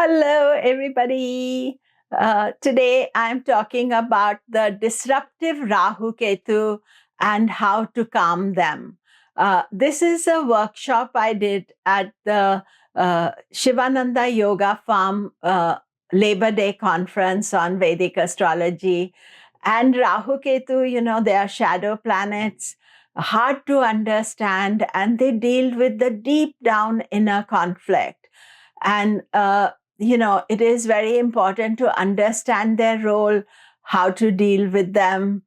Hello, everybody. Today I'm talking about the disruptive Rahu Ketu and how to calm them. This is a workshop I did at the Shivananda Yoga Farm Labor Day conference on Vedic astrology. And Rahu Ketu, they are shadow planets, hard to understand, and they deal with the deep down inner conflict. And it is very important to understand their role, how to deal with them.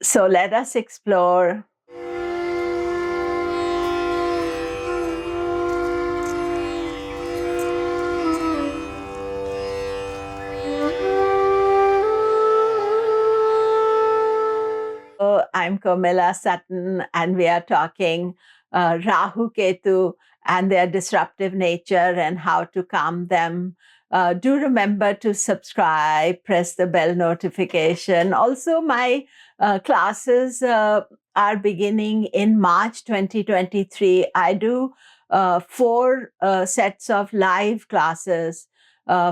So let us explore. I'm Komilla Sutton, and we are talking Rahu Ketu and their disruptive nature and how to calm them. Do remember to subscribe, press the bell notification. Also, my classes are beginning in March 2023. I do 4 sets of live classes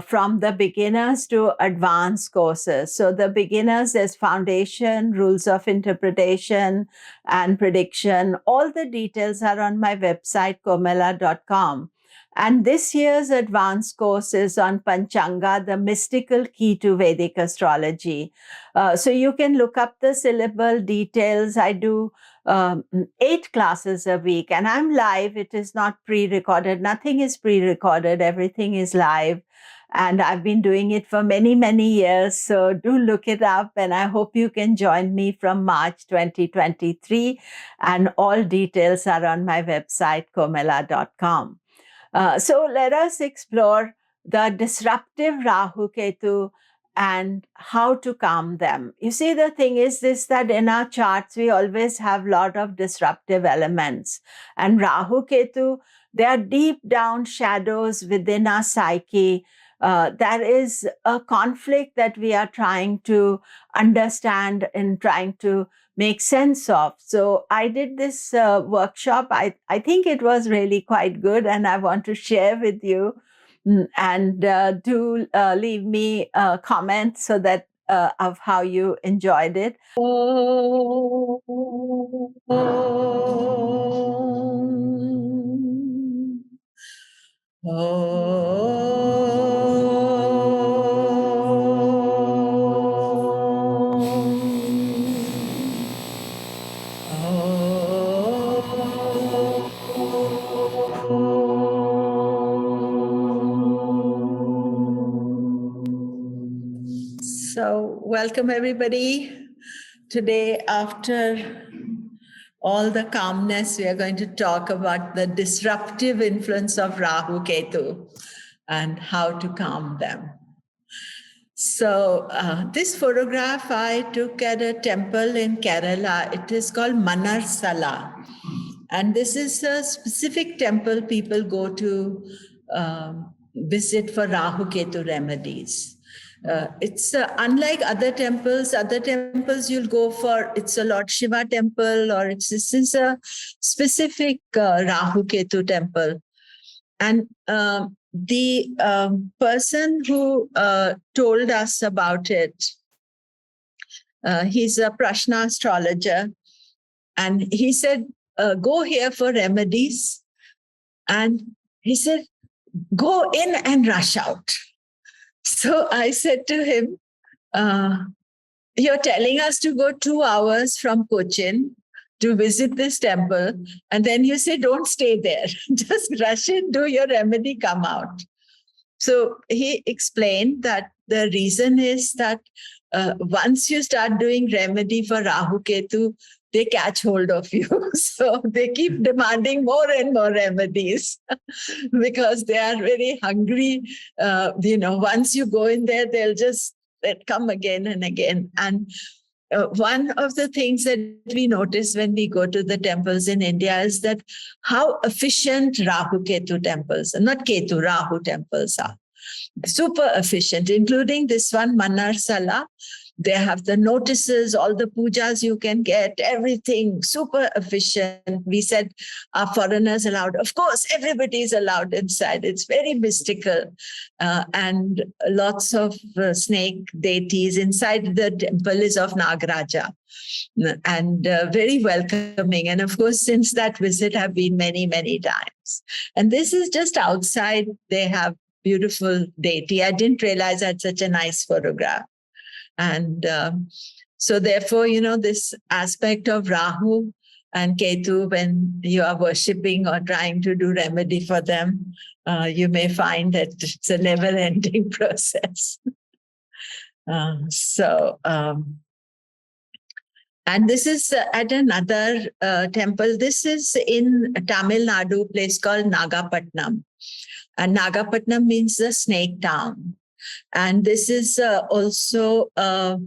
from the beginners to advanced courses. So the beginners, there's foundation, rules of interpretation, and prediction. All the details are on my website, komilla.com. And this year's advanced course is on Panchanga, the mystical key to Vedic astrology. So you can look up the syllabal details. I do 8 classes a week, and I'm live. It is not pre-recorded. Nothing is pre-recorded. Everything is live. And I've been doing it for many, many years. So do look it up. And I hope you can join me from March 2023. And all details are on my website, komilla.com. So let us explore the disruptive Rahu Ketu and how to calm them. You see, the thing is this, that in our charts, we always have a lot of disruptive elements. And Rahu Ketu, they are deep down shadows within our psyche. That is a conflict that we are trying to understand and trying to make sense of. So I did this workshop. I think it was really quite good, and I want to share with you. And do leave me a comment so that of how you enjoyed it. So, welcome everybody. Today, after all the calmness, we are going to talk about the disruptive influence of Rahu Ketu and how to calm them. So this photograph I took at a temple in Kerala. It is called Manarsala. And this is a specific temple people go to visit for Rahu Ketu remedies. It's unlike other temples. Other temples you'll go for, it's a Lord Shiva temple, or this is a specific Rahu Ketu temple. And the person who told us about it, he's a Prashna astrologer, and he said, go here for remedies. And he said, go in and rush out. So I said to him, you're telling us to go 2 hours from Cochin to visit this temple, and then you say, don't stay there. Just rush in, do your remedy, come out. So he explained that the reason is that once you start doing remedy for Rahu Ketu, they catch hold of you. So they keep demanding more and more remedies because they are very hungry. Once you go in there, they'll come again and again. And one of the things that we notice when we go to the temples in India is that how efficient Rahu Ketu temples, not Ketu, Rahu temples are. Super efficient, including this one, Manarsala. They have the notices, all the pujas you can get, everything super efficient. We said, are foreigners allowed? Of course, everybody is allowed inside. It's very mystical. And lots of snake deities. Inside the temple is of Nagaraja. And very welcoming. And of course, since that visit, I've been many, many times. And this is just outside. They have beautiful deity. I didn't realize I had such a nice photograph. And so therefore, this aspect of Rahu and Ketu, when you are worshipping or trying to do remedy for them, you may find that it's a never-ending process. And this is at another temple. This is in Tamil Nadu, a place called Nagapatnam. And Nagapatnam means the snake town. And this is also a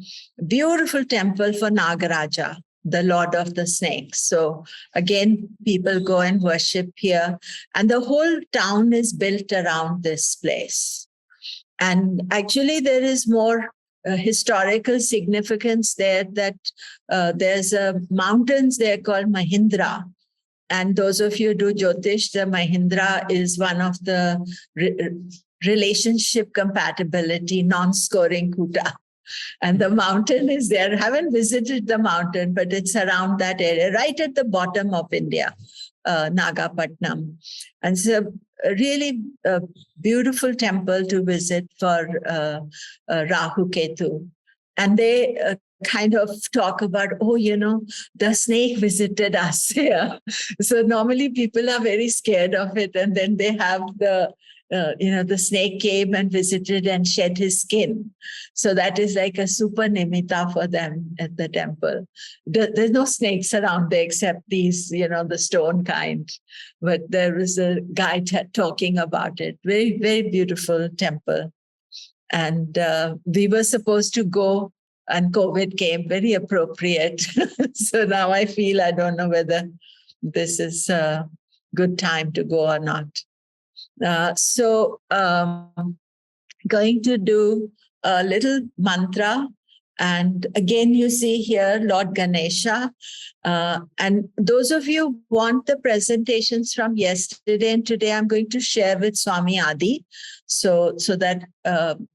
beautiful temple for Nagaraja, the Lord of the Snakes. So again, people go and worship here. And the whole town is built around this place. And actually, there is more historical significance there, that there's mountains there called Mahindra. And those of you who do Jyotish, the Mahindra is one of the relationship compatibility, non-scoring kuta. And the mountain is there. I haven't visited the mountain, but it's around that area, right at the bottom of India, Nagapatnam. And so a really beautiful temple to visit for Rahu Ketu. And they kind of talk about, the snake visited us here. So normally people are very scared of it. And then they have the snake came and visited and shed his skin. So that is like a super nimitta for them at the temple. There's no snakes around there except these, the stone kind. But there was a guy talking about it. Very, very beautiful temple. And we were supposed to go, and COVID came, very appropriate. So now I feel I don't know whether this is a good time to go or not. Going to do a little mantra. And again, you see here, Lord Ganesha. And those of you who want the presentations from yesterday and today, I'm going to share with Swami Adi, so that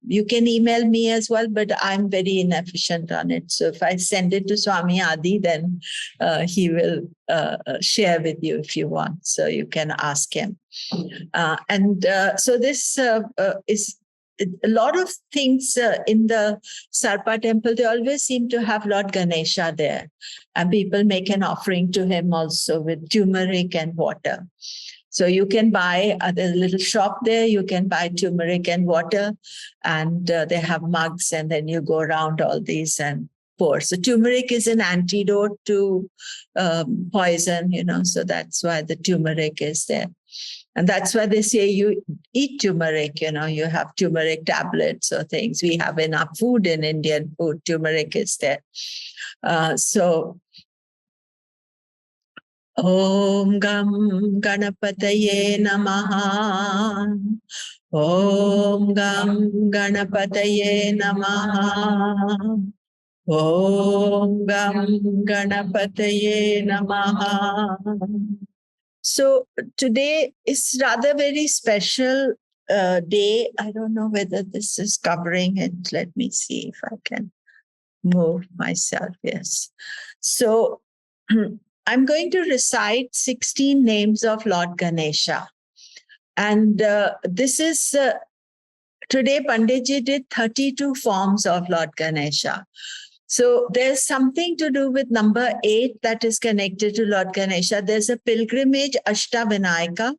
you can email me as well, but I'm very inefficient on it. So if I send it to Swami Adi, then he will share with you if you want. So you can ask him. So this is a lot of things in the Sarpa temple. They always seem to have Lord Ganesha there. And people make an offering to him also with turmeric and water. So you can buy, there's a little shop there, you can buy turmeric and water, and they have mugs, and then you go around all these and pour. So turmeric is an antidote to poison, so that's why the turmeric is there. And that's why they say you eat turmeric, you have turmeric tablets or things. We have enough food in Indian food. Turmeric is there. Om Gam Ganapataye Namaha. Om Gam Ganapataye Namaha. Om Gam Ganapataye Namaha. So today is rather very special day. I don't know whether this is covering it. Let me see if I can move myself. Yes. So I'm going to recite 16 names of Lord Ganesha. And this is, today Panditji did 32 forms of Lord Ganesha. So there's something to do with number 8 that is connected to Lord Ganesha. There's a pilgrimage, Ashtavinayaka,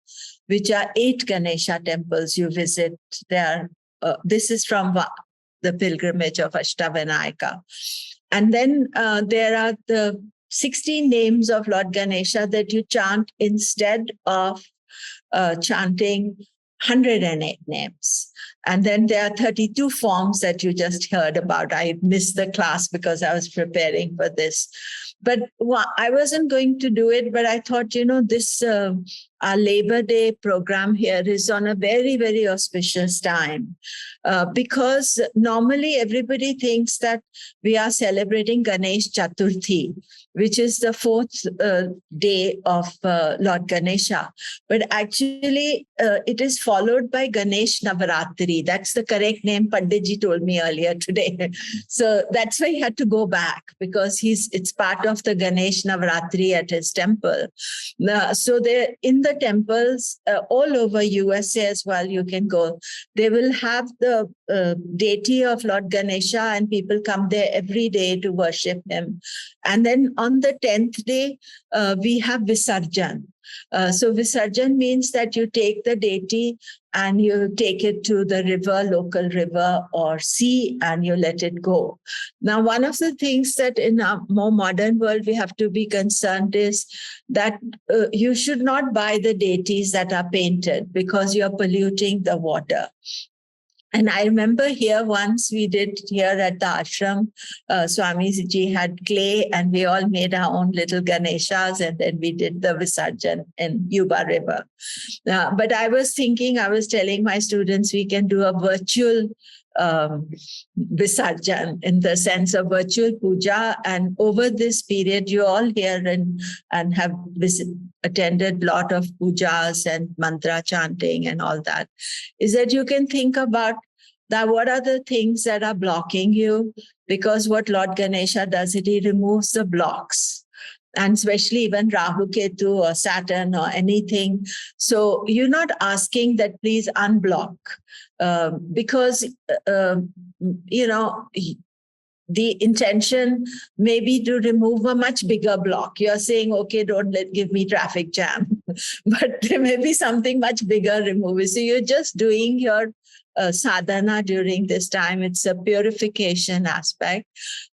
which are 8 Ganesha temples you visit there. This is from the pilgrimage of Ashtavinayaka. And then there are the 16 names of Lord Ganesha that you chant instead of chanting 108 names. And then there are 32 forms that you just heard about. I missed the class because I was preparing for this. But I wasn't going to do it, but I thought, this our Labor Day program here is on a very, very auspicious time because normally everybody thinks that we are celebrating Ganesh Chaturthi, which is the fourth day of Lord Ganesha. But actually, it is followed by Ganesh Navaratri. That's the correct name. Panditji told me earlier today. So that's why he had to go back, because it's part of the Ganesh Navaratri at his temple. So they're in the temples all over USA as well. You can go. They will have the deity of Lord Ganesha, and people come there every day to worship him. And then on the 10th day, we have Visarjan. So Visarjan means that you take the deity and you take it to the river, local river or sea, and you let it go. Now, one of the things that in a more modern world we have to be concerned is that you should not buy the deities that are painted, because you're polluting the water. And I remember here once we did here at the ashram, Swamiji had clay and we all made our own little Ganeshas, and then we did the Visarjan in Yuba River. But I was telling my students, we can do a virtual Visarjan, in the sense of virtual puja. And over this period, you all here and have attended a lot of pujas and mantra chanting and all that, is that you can think about that what are the things that are blocking you, because what Lord Ganesha does, he removes the blocks. And especially even Rahu Ketu or Saturn or anything. So you're not asking that please unblock, because, the intention may be to remove a much bigger block. You're saying, okay, give me traffic jam. But there may be something much bigger removed. So you're just doing your sadhana during this time. It's a purification aspect.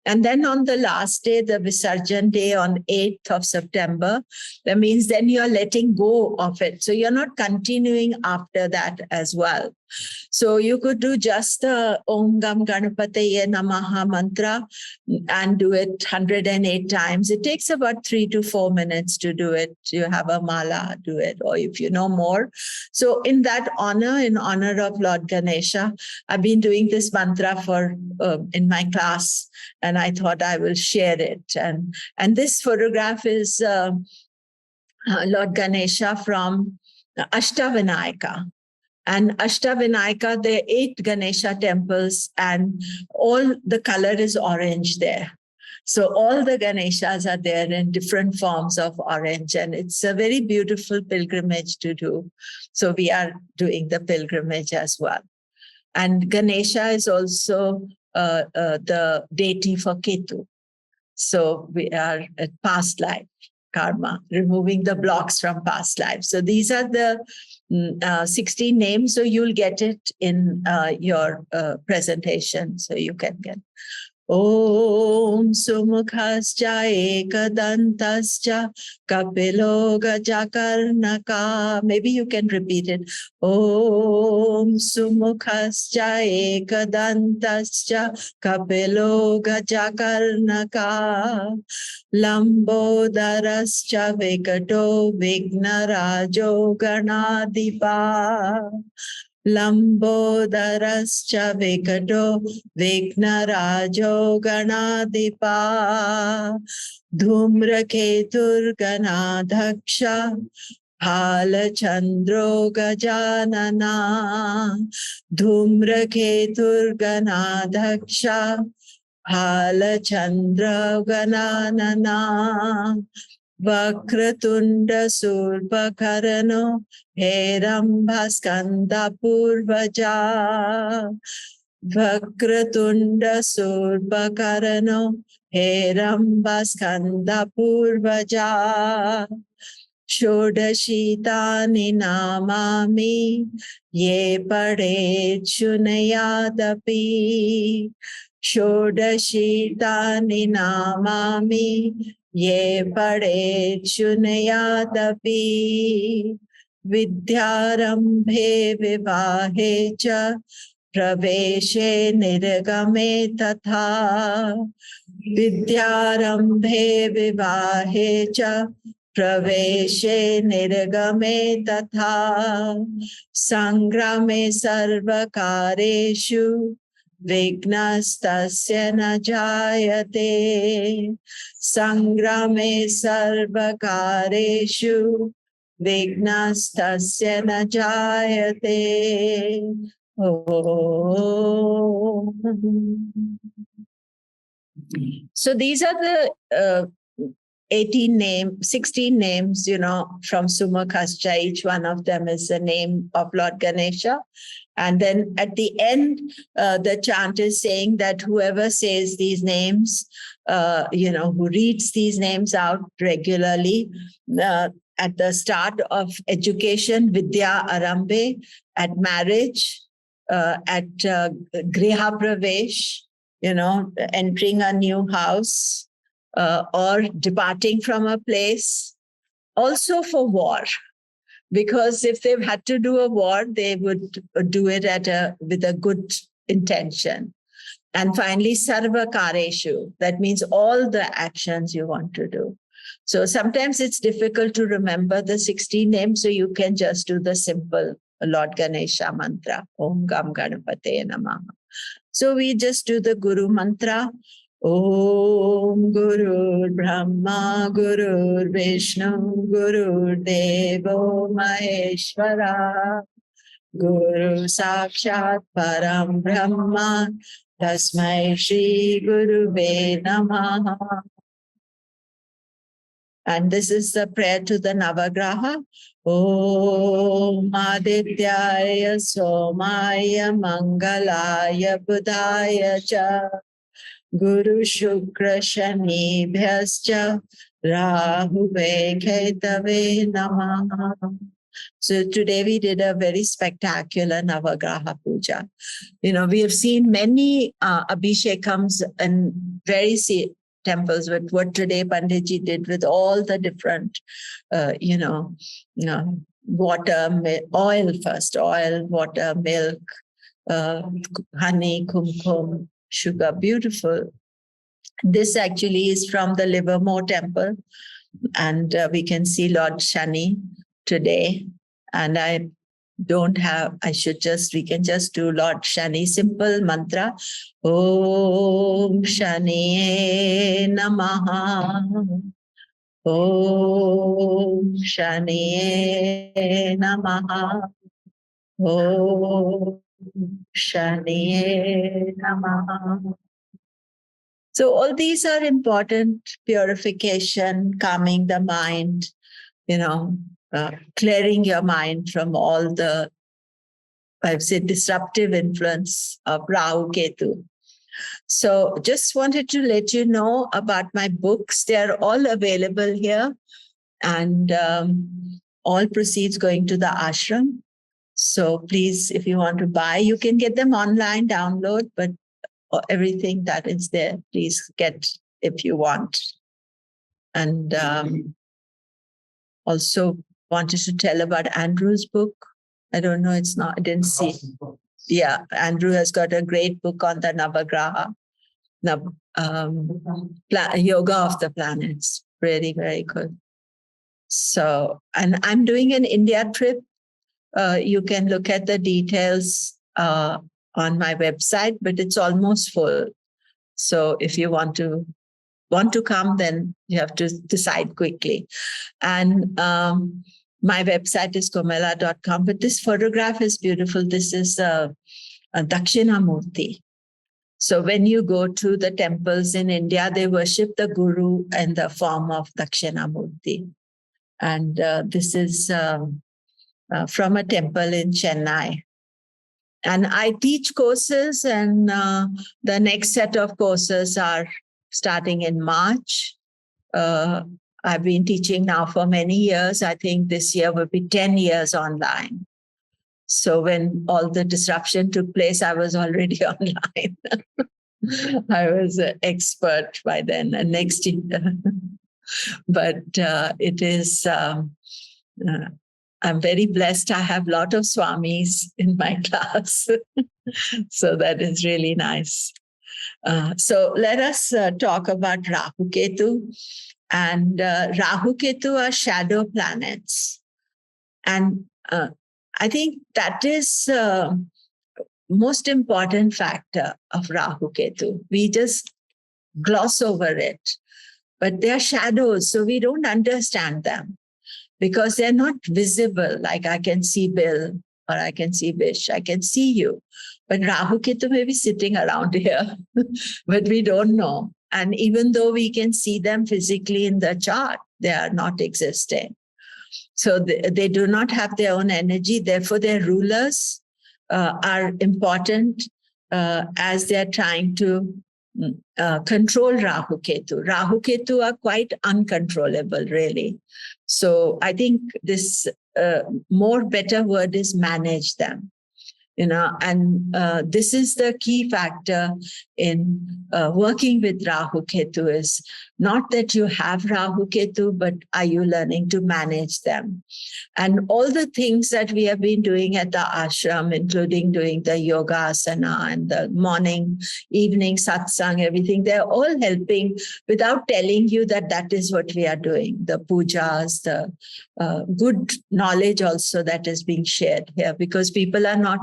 And then on the last day, the Visarjan day on 8th of September, that means then you're letting go of it. So you're not continuing after that as well. So you could do just the Om Gam Ganapataye Namaha mantra and do it 108 times. It takes about 3 to 4 minutes to do it. You have a mala, do it, or if you know more. So in honor of Lord Ganesha, I've been doing this mantra for in my class, and I thought I will share it. And this photograph is Lord Ganesha from Ashtavinayaka. And Ashtavinayaka, there are 8 Ganesha temples, and all the color is orange there. So all the Ganeshas are there in different forms of orange, and it's a very beautiful pilgrimage to do. So we are doing the pilgrimage as well. And Ganesha is also the deity for Ketu. So we are at past life karma, removing the blocks from past life. So these are the 16 names. So you'll get it in your presentation. So you can get. Om Sumukhascha Ekadantascha Kapilo Gajakarnaka. Maybe you can repeat it. Om Sumukhascha Ekadantascha Kapilo Gajakarnaka. Lambodarascha Vikato Vignarajo Ganadipa. Lambodarascha Vikato Vignarajo Ganadipa. Dhumraketur Ganadhaksha Bhalachandro Gajanana. Dhumraketur Ganadhaksha Bhalachandra Gananana. Vakratunda Surpakarano Herambhaskanda Purvaja. Vakratunda Surpakarano Herambhaskanda Purvaja. Shodashitani namami ye pade chunayadapi. Shodashitani namami ye pade chunayadapi. Vidyarambhe vivahe cha praveshe nirgame tatha. Vidyarambhe vivahe cha Praveshe nirgame tatha sangrame sarvakareshu vignastasya na jayate. Sangrame sarvakareshu vignastasya na jayate. Oh. So these are the 16 names, from Sumakhascha. Each one of them is the name of Lord Ganesha. And then at the end, the chant is saying that whoever says these names, who reads these names out regularly, at the start of education, Vidya Arambe, at marriage, at Griha Pravesh, entering a new house, or departing from a place, also for war. Because if they've had to do a war, they would do it with a good intention. And finally, sarva kareshu. That means all the actions you want to do. So sometimes it's difficult to remember the 16 names, so you can just do the simple Lord Ganesha mantra. Om Gam Ganapate Namaha. So we just do the Guru mantra. Om Guru Brahma Guru Vishnu Guru Devo Maheshwara Guru Sakshat Param Brahma Tasmai Shri Guruve Namaha. And this is the prayer to the Navagraha. Om Adityaya Somaya Mangalaya Budaya Cha Guru Shukra Shani Bhyascha Rahuve Ketave Namaha. So today we did a very spectacular Navagraha Puja. We have seen many Abhishekams and very temples, with what today Panditji did with all the different, water, oil first, oil, water, milk, honey, kumkum, sugar, beautiful. This actually is from the Livermore temple, and we can see Lord Shani today. And we can just do Lord Shani, simple mantra. Om Shani Namaha. Om Shani Namaha. Om Shani Namaha. So all these are important: purification, calming the mind, clearing your mind from all the, I've said, disruptive influence of Rahu Ketu. So just wanted to let you know about my books. They're all available here, and all proceeds going to the ashram. So please, if you want to buy, you can get them online, download, but everything that is there, please get if you want. And also wanted to tell about Andrew's book. I don't know, I didn't see. Yeah, Andrew has got a great book on the Navagraha, Yoga of the Planets. Really, very good. So, and I'm doing an India trip. You can look at the details on my website, but it's almost full. So if you want to come, then you have to decide quickly. And my website is komilla.com, but this photograph is beautiful. This is a Dakshinamurti. So when you go to the temples in India, they worship the Guru in the form of Dakshinamurti. And this is from a temple in Chennai. And I teach courses, and the next set of courses are starting in March. I've been teaching now for many years. I think this year will be 10 years online. So when all the disruption took place, I was already online. I was an expert by then, and next year. But it is, I'm very blessed. I have a lot of Swamis in my class. So that is really nice. So let us talk about Rahu Ketu. And Rahu Ketu are shadow planets. And I think that is most important factor of Rahu Ketu. We just gloss over it, but they're shadows, so we don't understand them because they're not visible. Like I can see Bill or I can see Vish, I can see you, but Rahu Ketu may be sitting around here, but we don't know. And even though we can see them physically in the chart, they are not existing. So they do not have their own energy. Therefore, their rulers are important as they're trying to control Rahu Ketu. Rahu Ketu are quite uncontrollable, really. So I think this more better word is manage them. And this is the key factor in working with Rahu Ketu is not that you have Rahu Ketu, but are you learning to manage them? And all the things that we have been doing at the ashram, including doing the yoga asana and the morning, evening satsang, everything, they're all helping without telling you that that is what we are doing. The pujas, the good knowledge also that is being shared here, because people are not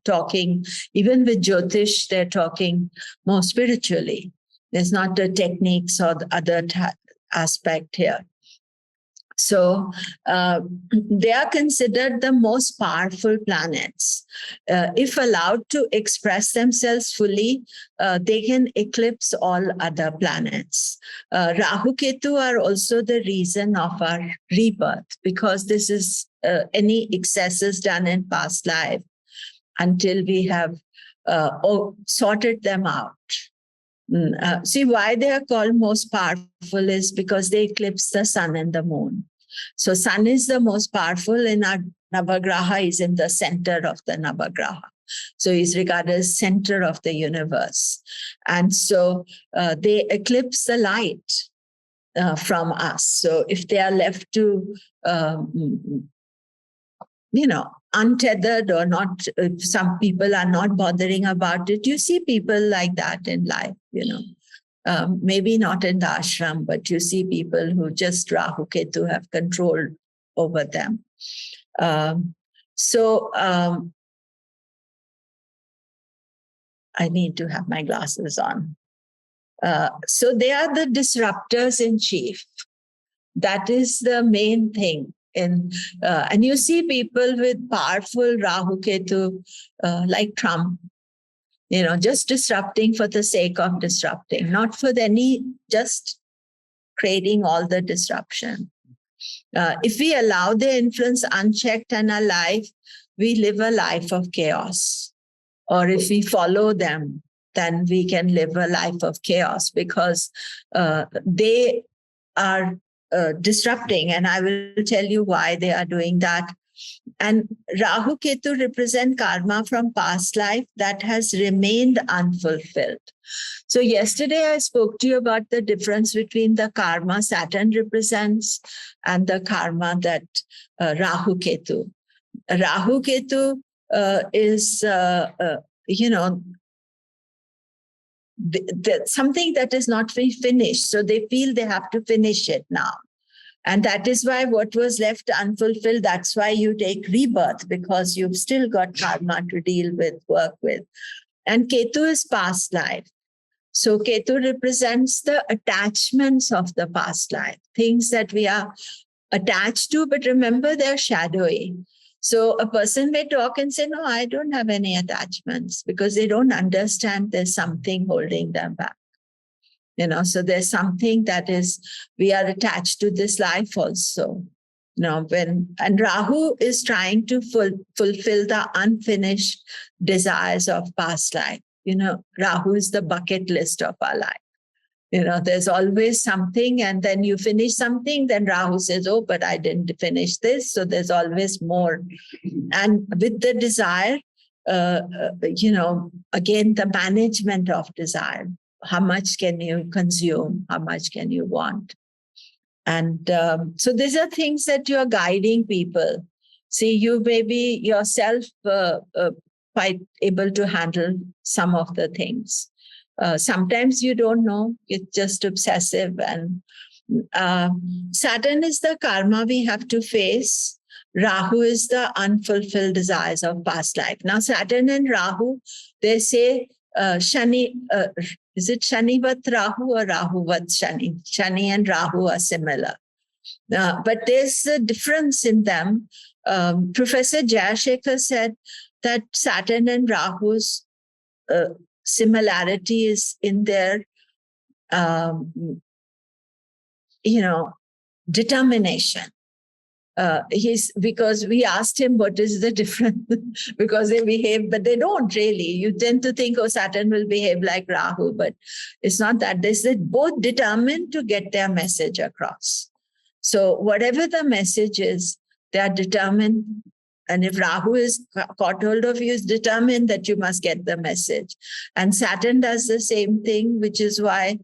talking, even with Jyotish, they're talking more spiritually. There's not the techniques or the other aspect here. So they are considered the most powerful planets. If allowed to express themselves fully, they can eclipse all other planets. Rahu Ketu are also the reason of our rebirth, because this is any excesses done in past life until we have sorted them out. See, why they are called most powerful is because they eclipse the sun and the moon. So sun is the most powerful in our Navagraha, is in the center of the Navagraha. So he's regarded as center of the universe. And so they eclipse the light from us. So if they are left to, untethered or not, some people are not bothering about it. You see people like that in life, maybe not in the ashram, but you see people who just Rahu Ketu have control over them. I need to have my glasses on. So they are the disruptors in chief. That is the main thing. And you see people with powerful Rahu Ketu, like Trump, just disrupting for the sake of disrupting, not for just creating all the disruption. If we allow their influence unchecked in our life, we live a life of chaos. Or if we follow them, then we can live a life of chaos, because they are disrupting. And I will tell you why they are doing that. And Rahu Ketu represent karma from past life that has remained unfulfilled. So yesterday I spoke to you about the difference between the karma Saturn represents and the karma that Rahu Ketu. Rahu Ketu is, something that is not finished. So they feel they have to finish it now. And that is why what was left unfulfilled, that's why you take rebirth, because you've still got karma to deal with, work with. And Ketu is past life. So Ketu represents the attachments of the past life, things that we are attached to, but remember they're shadowy. So a person may talk and say, no, I don't have any attachments, because they don't understand there's something holding them back. So there's something that is, we are attached to this life also. And Rahu is trying to fulfill the unfinished desires of past life. Rahu is the bucket list of our life. There's always something, and then you finish something, then Rahu says, oh, but I didn't finish this. So there's always more. And with the desire, again, the management of desire. How much can you consume? How much can you want? And so these are things that you are guiding people. See, you may be yourself quite able to handle some of the things. Sometimes you don't know, it's just obsessive, and Saturn is the karma we have to face. Rahu is the unfulfilled desires of past life. Now, Saturn and Rahu, they say Shani, is it Shanivat Rahu or Rahuvat Shani? Shani and Rahu are similar. But there's a difference in them. Professor Jayashekhar said that Saturn and Rahu's similarity is in their, determination. Because we asked him what is the difference, because they behave, but they don't really. You tend to think, oh, Saturn will behave like Rahu, but it's not that. They're both determined to get their message across. So whatever the message is, they are determined. And if Rahu is caught hold of you, is determined that you must get the message. And Saturn does the same thing, which is why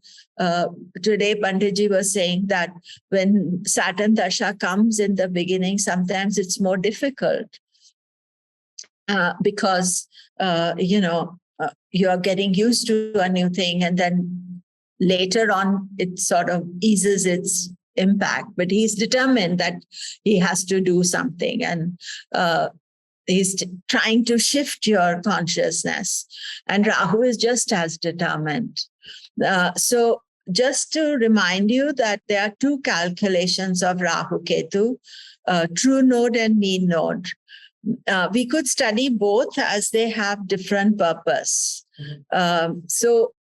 today Panditji was saying that when Saturn Dasha comes in the beginning, sometimes it's more difficult because, you're getting used to a new thing, and then later on, it sort of eases its impact, but he's determined that he has to do something, and he's trying to shift your consciousness, and Rahu is just as determined. So just to remind you that there are two calculations of Rahu Ketu, true node and mean node. We could study both as they have different purpose. So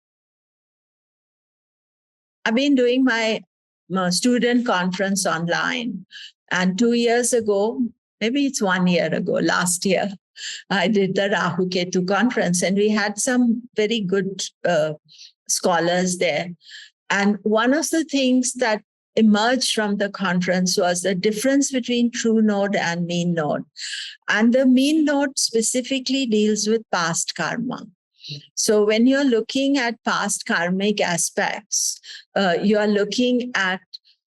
I've been doing my student conference online. And 2 years ago, maybe it's 1 year ago, last year, I did the Rahu Ketu conference, and we had some very good scholars there. And one of the things that emerged from the conference was the difference between true node and mean node. And the mean node specifically deals with past karma. So when you're looking at past karmic aspects, you are looking at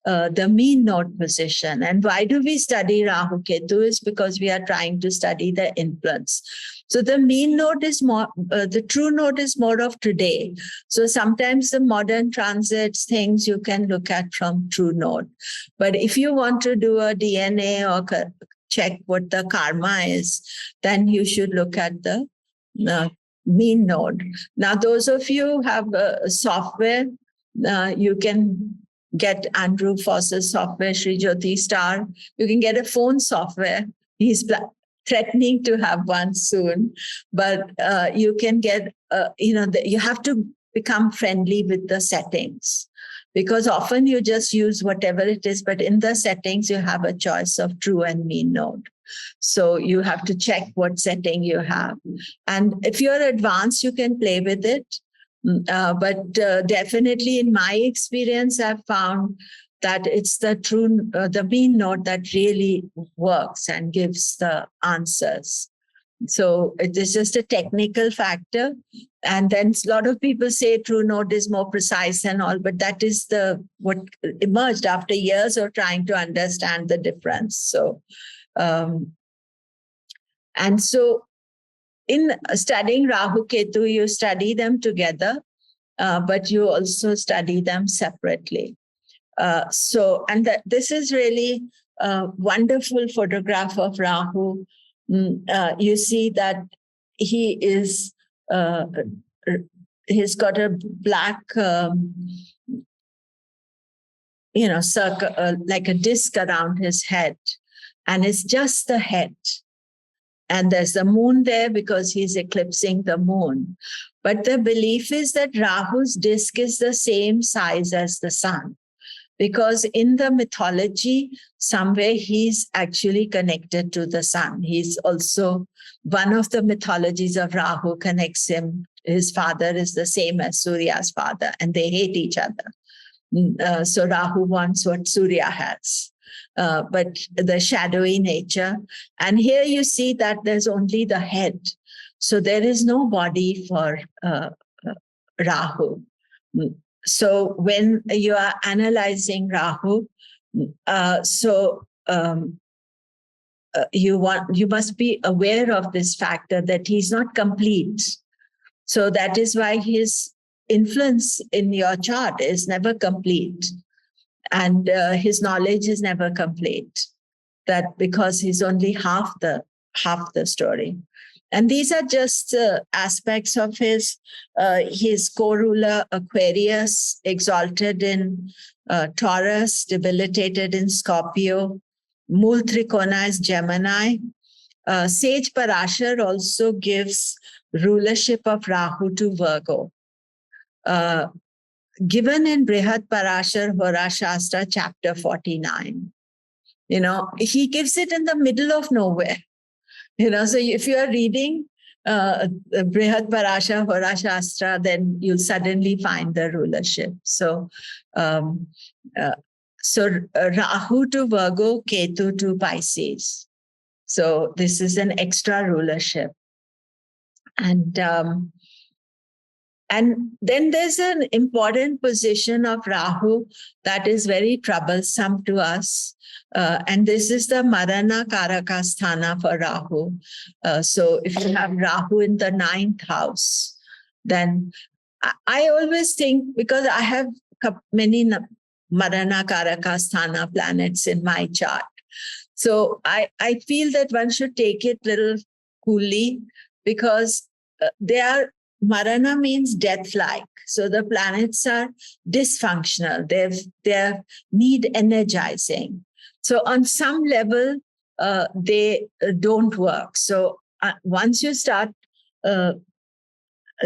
the mean node position. And why do we study Rahu Ketu? Is because we are trying to study the influence. So the mean node is more, the true node is more of today. So sometimes the modern transits, things you can look at from true node. But if you want to do a DNA or check what the karma is, then you should look at the mean node. Now, those of you who have software, you can get Andrew Foss's software, Sri Jyoti Star. You can get a phone software. He's threatening to have one soon, but you can get, you have to become friendly with the settings, because often you just use whatever it is, but in the settings, you have a choice of true and mean node. So you have to check what setting you have. And if you're advanced, you can play with it. But definitely in my experience, I've found that it's the true, the mean node that really works and gives the answers. So it is just a technical factor. And then a lot of people say true node is more precise and all, but that is what emerged after years of trying to understand the difference. So, and so in studying Rahu Ketu, you study them together, but you also study them separately. This is really a wonderful photograph of Rahu. You see that he is, he's got a black, circle, like a disc around his head, and it's just the head. And there's the moon there because he's eclipsing the moon. But the belief is that Rahu's disk is the same size as the sun, because in the mythology, somewhere he's actually connected to the sun. He's also, one of the mythologies of Rahu connects him. His father is the same as Surya's father, and they hate each other. So Rahu wants what Surya has. But the shadowy nature. And here you see that there's only the head. So there is no body for Rahu. So when you are analyzing Rahu, you must be aware of this factor that he's not complete. So that is why his influence in your chart is never complete. And his knowledge is never complete. That because he's only half the story. And these are just aspects of his co-ruler Aquarius, exalted in Taurus, debilitated in Scorpio. Mool Trikona is Gemini. Sage Parashar also gives rulership of Rahu to Virgo. Given in Brihad Parashar Hora Shastra, chapter 49. He gives it in the middle of nowhere. So if you are reading Brihad Parashar Hora Shastra, then you'll suddenly find the rulership. So Rahu to Virgo, Ketu to Pisces. So this is an extra rulership. And then there's an important position of Rahu that is very troublesome to us. And this is the Marana Karaka Sthana for Rahu. So if you have Rahu in the 9th house, then I always think, because I have many Marana Karaka Sthana planets in my chart. So I feel that one should take it a little coolly, because they are, Marana means death-like. So the planets are dysfunctional. They need energizing. So on some level, they don't work. So once you start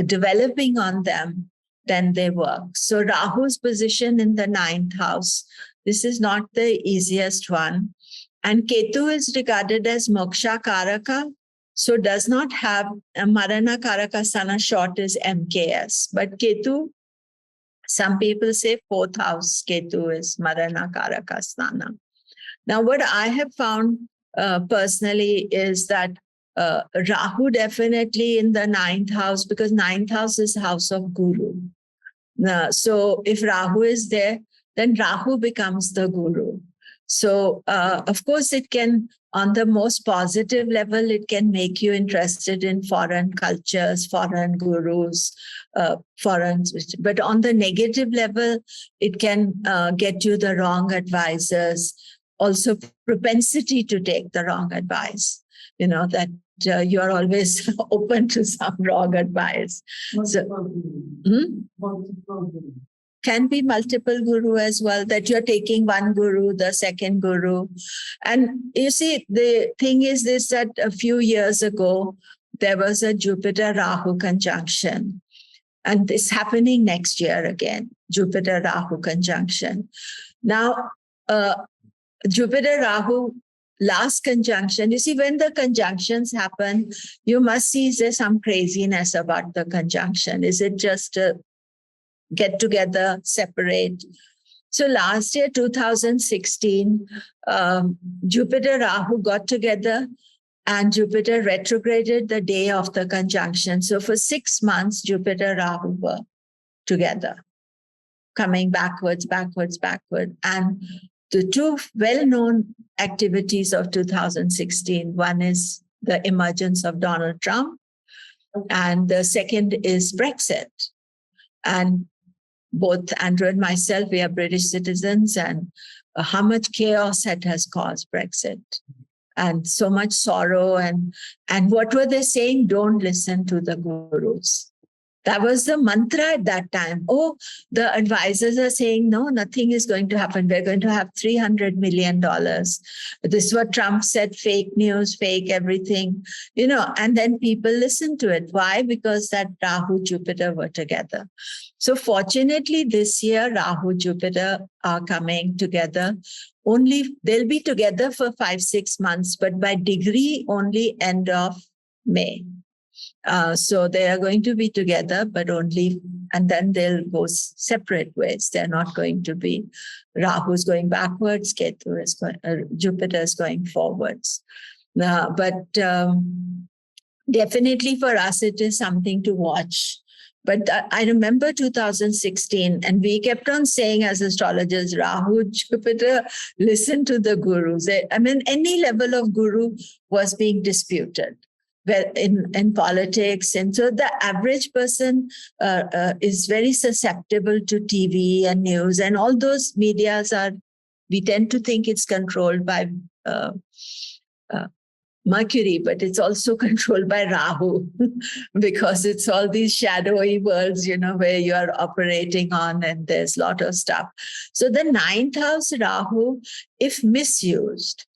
developing on them, then they work. So Rahu's position in the 9th house, this is not the easiest one. And Ketu is regarded as Moksha Karaka, so does not have a Marana Karaka Sthana, short is MKS. But Ketu, some people say 4th house Ketu is Marana Karaka Sthana. Now, what I have found personally is that Rahu definitely in the 9th house, because 9th house is house of Guru. So if Rahu is there, then Rahu becomes the Guru. So, of course, it can, on the most positive level, it can make you interested in foreign cultures, foreign gurus, but on the negative level, it can get you the wrong advisors, also propensity to take the wrong advice, that you're always open to some wrong advice. Can be multiple guru as well, that you're taking one guru, the second guru. And you see, the thing is this, that a few years ago, there was a Jupiter-Rahu conjunction. And it's happening next year again, Jupiter-Rahu conjunction. Now, Jupiter-Rahu last conjunction, you see, when the conjunctions happen, you must see, is there some craziness about the conjunction? Is it just a get together, separate? So last year, 2016, Jupiter-Rahu got together and Jupiter retrograded the day of the conjunction. So for 6 months, Jupiter-Rahu were together, coming backwards. And the two well-known activities of 2016, one is the emergence of Donald Trump, and the second is Brexit. And both Andrew and myself, we are British citizens, and how much chaos it has caused, Brexit, and so much sorrow. And what were they saying? Don't listen to the gurus. That was the mantra at that time. Oh, the advisors are saying, no, nothing is going to happen. We're going to have $300 million. This is what Trump said, fake news, fake everything, and then people listen to it. Why? Because that Rahu, Jupiter were together. So fortunately, this year, Rahu, Jupiter are coming together. Only they'll be together for 5-6 months, but by degree, only end of May. So they are going to be together, but only, and then they'll go separate ways. They're not going to be, Rahu's going backwards, Ketu is going, Jupiter is going forwards. But definitely for us, it is something to watch. But I remember 2016, and we kept on saying as astrologers, Rahu, Jupiter, listen to the gurus. I mean, any level of guru was being disputed. in politics. And so the average person is very susceptible to TV and news, and all those medias we tend to think it's controlled by uh, Mercury, but it's also controlled by Rahu because it's all these shadowy worlds, where you are operating on, and there's a lot of stuff. So the ninth house Rahu, if misused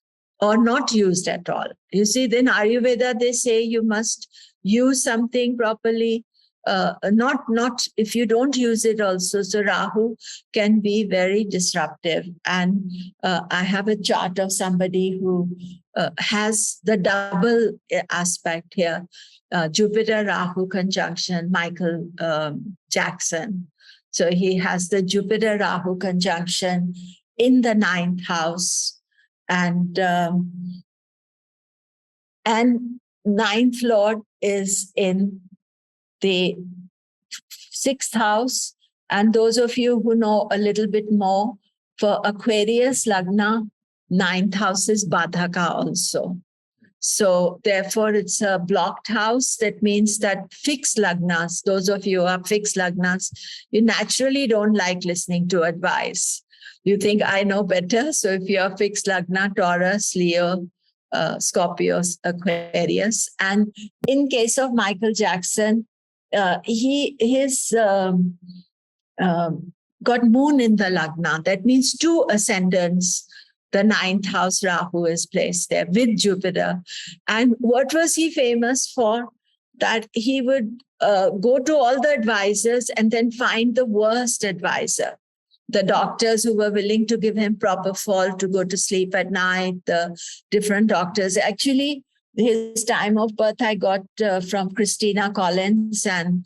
or not used at all, you see, then Ayurveda, they say you must use something properly. Not if you don't use it also. So Rahu can be very disruptive. And I have a chart of somebody who has the double aspect here. Jupiter Rahu conjunction, Michael Jackson. So he has the Jupiter Rahu conjunction in the ninth house, and ninth lord is in the sixth house. And those of you who know a little bit more, for Aquarius Lagna, ninth house is Badhaka also. So therefore it's a blocked house. That means that fixed Lagnas, those of you who are fixed Lagnas, you naturally don't like listening to advice. You think, I know better. So if you're fixed Lagna, Taurus, Leo, Scorpio, Aquarius. And in case of Michael Jackson, he's got moon in the Lagna. That means two ascendants. The ninth house Rahu is placed there with Jupiter. And what was he famous for? That he would go to all the advisors and then find the worst advisor. The doctors who were willing to give him propofol to go to sleep at night, the different doctors. Actually, his time of birth I got from Christina Collins, and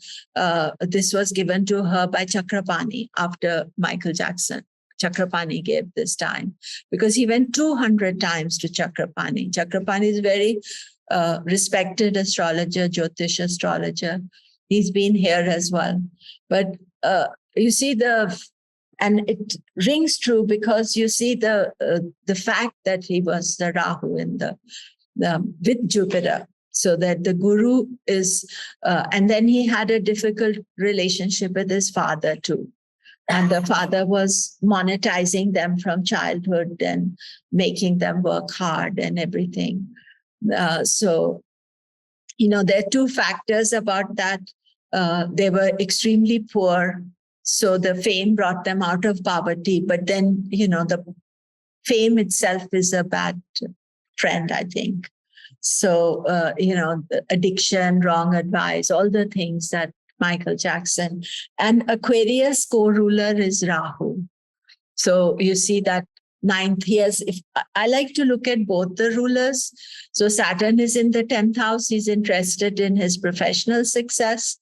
this was given to her by Chakrapani after Michael Jackson. Chakrapani gave this time because he went 200 times to Chakrapani. Chakrapani is a very respected astrologer, Jyotish astrologer. He's been here as well. But you see and it rings true because you see the fact that he was the Rahu in with Jupiter, so that the guru is, and then he had a difficult relationship with his father too. And the father was monetizing them from childhood and making them work hard and everything. So, there are two factors about that. They were extremely poor. So the fame brought them out of poverty. But then, the fame itself is a bad friend, I think. So, addiction, wrong advice, all the things that Michael Jackson. And Aquarius co-ruler is Rahu. So you see that ninth years. If I like to look at both the rulers. So Saturn is in the 10th house. He's interested in his professional success,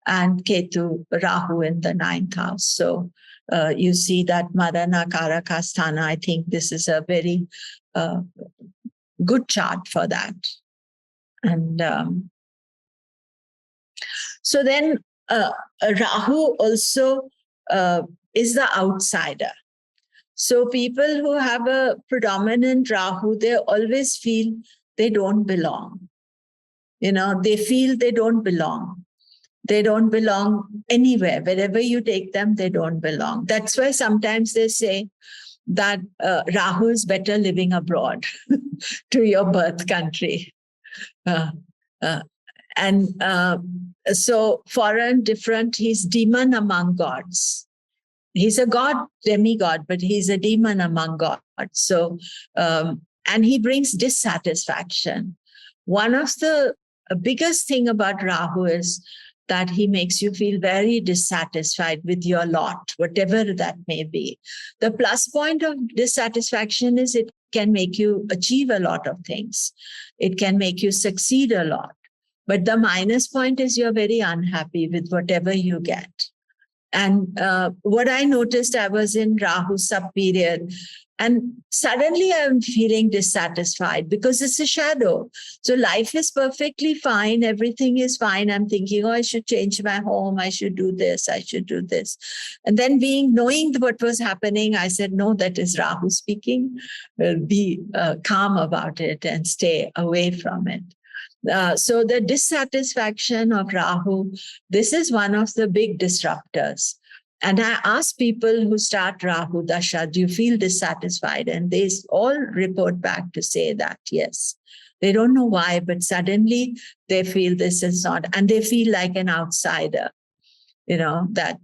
and Ketu, Rahu in the 9th house. So you see that Marana Karaka Sthana. I think this is a very good chart for that. And so then Rahu also is the outsider. So people who have a predominant Rahu, they always feel they don't belong. They feel they don't belong. They don't belong anywhere. Wherever you take them, they don't belong. That's why sometimes they say that Rahu is better living abroad to your birth country. So foreign, different, he's demon among gods. He's a god, demigod, but he's a demon among gods. So, and he brings dissatisfaction. One of the biggest thing about Rahu is that he makes you feel very dissatisfied with your lot, whatever that may be. The plus point of dissatisfaction is it can make you achieve a lot of things. It can make you succeed a lot. But the minus point is you're very unhappy with whatever you get. And what I noticed, I was in Rahu sub-period, and suddenly I'm feeling dissatisfied because it's a shadow. So life is perfectly fine. Everything is fine. I'm thinking, I should change my home. I should do this. I should do this. And then knowing what was happening, I said, no, that is Rahu speaking. Be calm about it and stay away from it. So the dissatisfaction of Rahu, this is one of the big disruptors. And I ask people who start Rahu Dasha, do you feel dissatisfied? And they all report back to say that, yes. They don't know why, but suddenly they feel this is not, and they feel like an outsider, that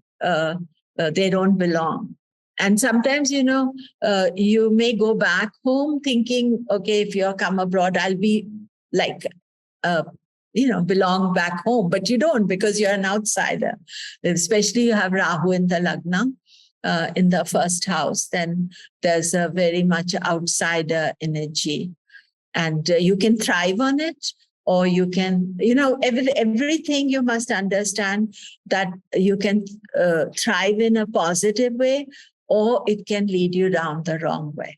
they don't belong. And sometimes, you may go back home thinking, okay, if you come abroad, I'll be like, belong back home, but you don't, because you're an outsider. Especially you have Rahu in the Lagna, in the first house, then there's a very much outsider energy. And you can thrive on it, or you can, everything you must understand that you can thrive in a positive way, or it can lead you down the wrong way.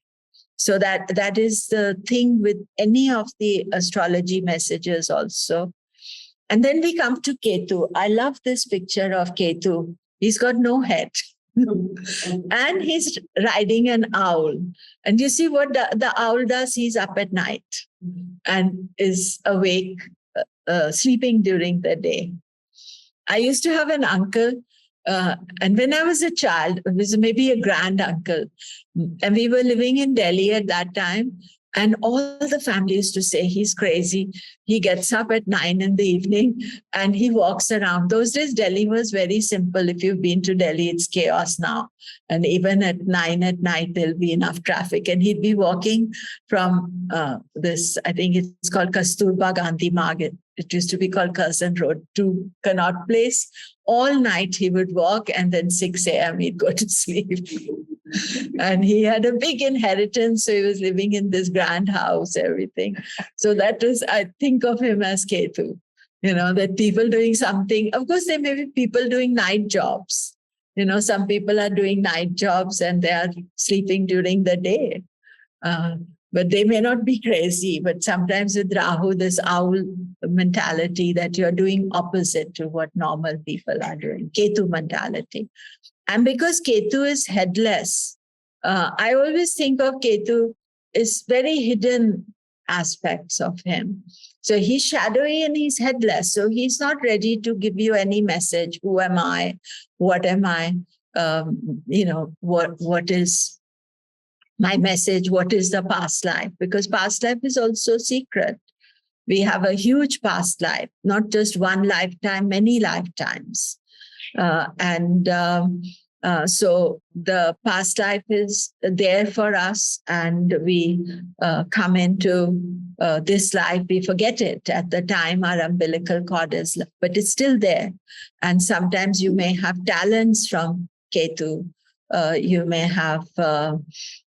So that is the thing with any of the astrology messages also. And then we come to Ketu. I love this picture of Ketu. He's got no head. And he's riding an owl. And you see what the owl does? He's up at night and is awake, sleeping during the day. I used to have an uncle, and when I was a child, it was maybe a grand uncle, and we were living in Delhi at that time. And all the family used to say, he's crazy. He gets up at 9 in the evening and he walks around. Those days, Delhi was very simple. If you've been to Delhi, it's chaos now. And even at 9 at night, there'll be enough traffic. And he'd be walking from this, I think it's called Kasturba Gandhi Marg. It used to be called Curzon Road, to Connaught Place. All night he would walk, and then 6 a.m. he'd go to sleep. And he had a big inheritance, so he was living in this grand house, everything. So that was, I think of him as Ketu, that people doing something. Of course, there may be people doing night jobs. Some people are doing night jobs and they are sleeping during the day. But they may not be crazy. But sometimes with Rahu, this owl mentality that you're doing opposite to what normal people are doing, Ketu mentality. And because Ketu is headless, I always think of Ketu as very hidden aspects of him. So he's shadowy and he's headless. So he's not ready to give you any message. Who am I? What am I? What is my message? What is the past life? Because past life is also secret. We have a huge past life, not just one lifetime, many lifetimes. So the past life is there for us, and we come into this life, we forget it at the time our umbilical cord is, but it's still there. And sometimes you may have talents from Ketu. You may have, a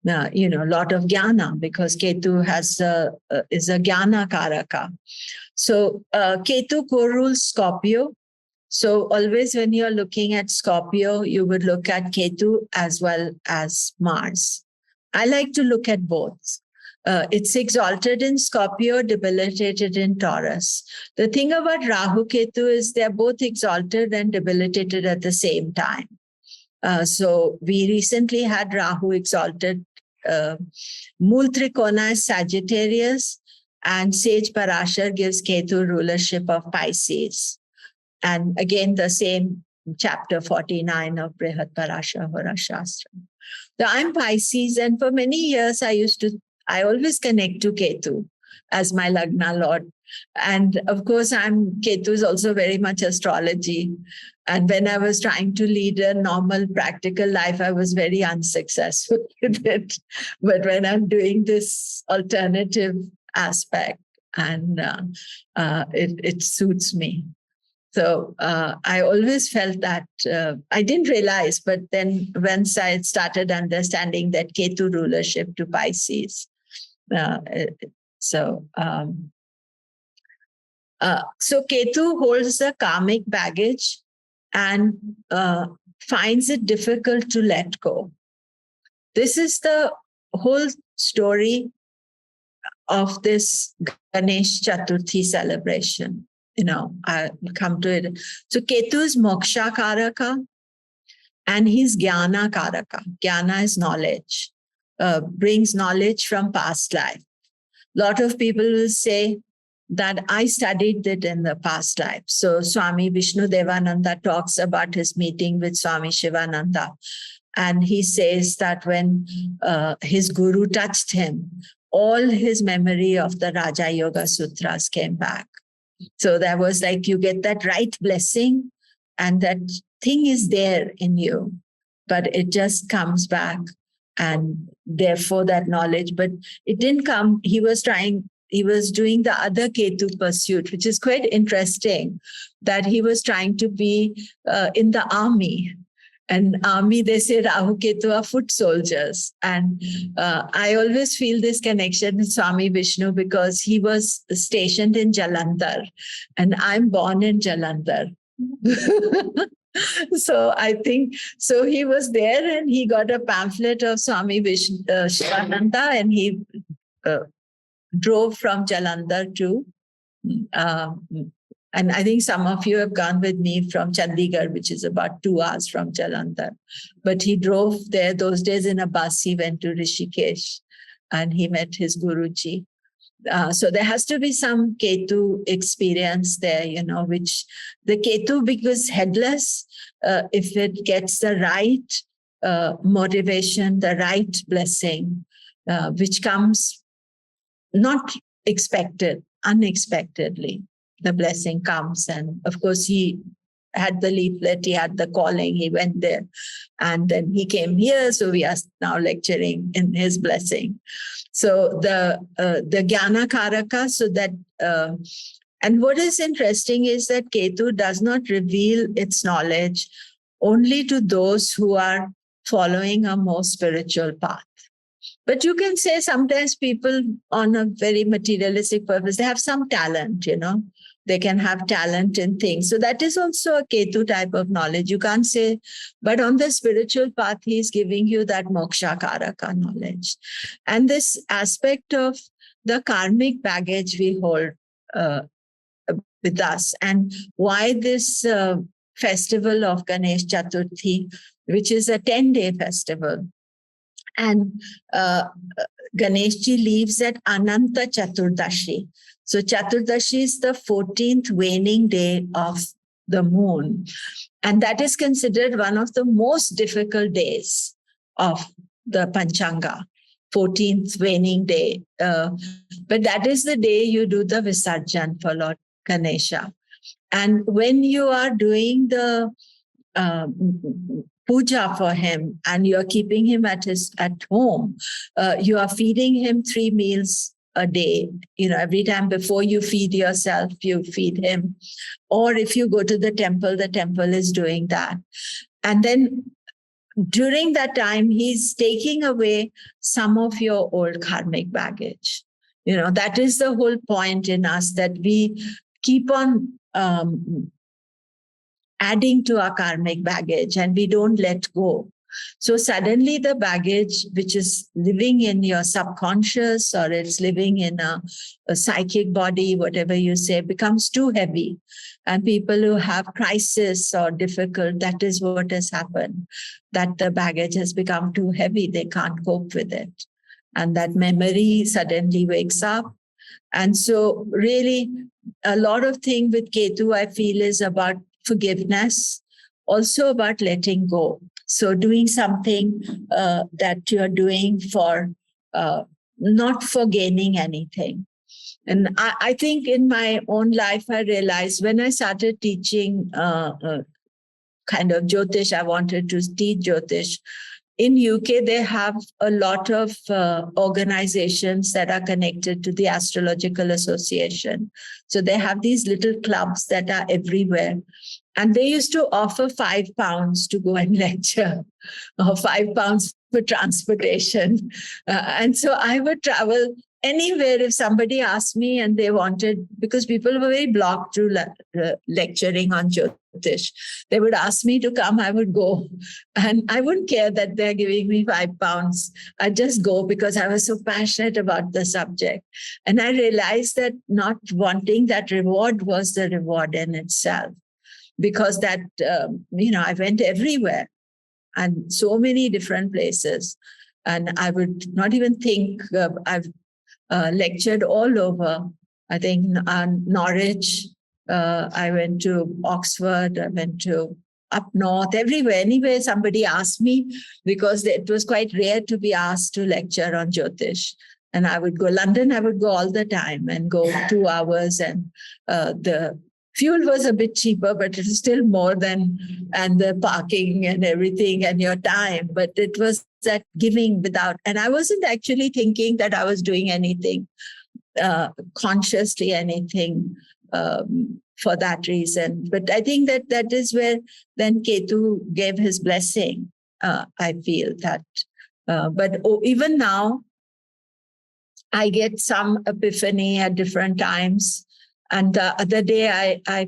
lot of jnana, because Ketu is a jnana karaka. So Ketu co-rules Scorpio. So always when you're looking at Scorpio, you would look at Ketu as well as Mars. I like to look at both. It's exalted in Scorpio, debilitated in Taurus. The thing about Rahu Ketu is they're both exalted and debilitated at the same time. So we recently had Rahu exalted. Mool Trikona is Sagittarius, and Sage Parashar gives Ketu rulership of Pisces. And again, the same chapter 49 of Brihat Parashar Hora Shastra. So I'm Pisces, and for many years I always connect to Ketu as my Lagna Lord. And of course, Ketu is also very much astrology. And when I was trying to lead a normal, practical life, I was very unsuccessful with it. But when I'm doing this alternative aspect, and it suits me. So I always felt that I didn't realize, but then once I started understanding that Ketu rulership to Pisces. So Ketu holds the karmic baggage and finds it difficult to let go. This is the whole story of this Ganesh Chaturthi celebration. I'll come to it. So Ketu is moksha karaka, and he's jnana karaka. Jnana is knowledge, brings knowledge from past life. A lot of people will say that I studied it in the past life. So Swami Vishnu Devananda talks about his meeting with Swami Shivananda. And he says that when his guru touched him, all his memory of the Raja Yoga Sutras came back. So that was like, you get that right blessing and that thing is there in you, but it just comes back. And therefore that knowledge, but it didn't come. He was doing the other Ketu pursuit, which is quite interesting, that he was trying to be in the army. And army, they say Rahu Ketu are foot soldiers. And I always feel this connection with Swami Vishnu because he was stationed in Jalandhar and I'm born in Jalandhar. So I think, so he was there and he got a pamphlet of Swami Vishnu, Shivananda, and he drove from Jalandhar to, and I think some of you have gone with me from Chandigarh, which is about 2 hours from Jalandhar. But he drove there those days in a bus. He went to Rishikesh and he met his Guruji. So there has to be some Ketu experience there, which the Ketu, because headless, if it gets the right motivation, the right blessing, which comes not expected, unexpectedly, the blessing comes. And of course, he had the leaflet, he had the calling, he went there, and then he came here. So we are now lecturing in his blessing. So the Jnana Karaka, so that, and what is interesting is that Ketu does not reveal its knowledge only to those who are following a more spiritual path. But you can say sometimes people on a very materialistic purpose, they have some talent, they can have talent in things. So that is also a Ketu type of knowledge. You can't say, but on the spiritual path, he's giving you that moksha karaka knowledge. And this aspect of the karmic baggage we hold with us, and why this festival of Ganesh Chaturthi, which is a 10-day festival. And Ganeshji lives at Ananta Chaturdashi. So Chaturdashi is the 14th waning day of the moon. And that is considered one of the most difficult days of the Panchanga, 14th waning day. But that is the day you do the Visarjan for Lord Ganesha. And when you are doing the puja for him and you're keeping him at home, you are feeding him 3 meals a day. Every time before you feed yourself, you feed him. Or if you go to the temple is doing that. And then during that time, he's taking away some of your old karmic baggage. That is the whole point in us, that we keep on adding to our karmic baggage and we don't let go. So suddenly the baggage which is living in your subconscious or it's living in a psychic body, whatever you say, becomes too heavy. And people who have crisis or difficult, that is what has happened, that the baggage has become too heavy. They can't cope with it. And that memory suddenly wakes up. And so really a lot of things with Ketu, I feel, is about forgiveness, also about letting go. So doing something that you're doing for, not for gaining anything. And I think in my own life, I realized when I started teaching kind of Jyotish, I wanted to teach Jyotish. In UK, they have a lot of organizations that are connected to the Astrological Association. So they have these little clubs that are everywhere. And they used to offer £5 to go and lecture, or £5 for transportation. And so I would travel anywhere if somebody asked me and they wanted, because people were very blocked through lecturing on Jyotish. They would ask me to come, I would go. And I wouldn't care that they're giving me £5. I'd just go because I was so passionate about the subject. And I realized that not wanting that reward was the reward in itself. Because that, I went everywhere and so many different places. And I would not even think, I've lectured all over. I think Norwich, I went to Oxford, I went to up north, everywhere. Anyway, somebody asked me, because it was quite rare to be asked to lecture on Jyotish. And I would go, London, I would go all the time and go 2 hours. And the fuel was a bit cheaper, but it was still more than, and the parking and everything and your time. But it was that giving without, and I wasn't actually thinking that I was doing anything, consciously anything, for that reason. But I think that is where then Ketu gave his blessing. I feel that. But even now, I get some epiphany at different times. And the other day I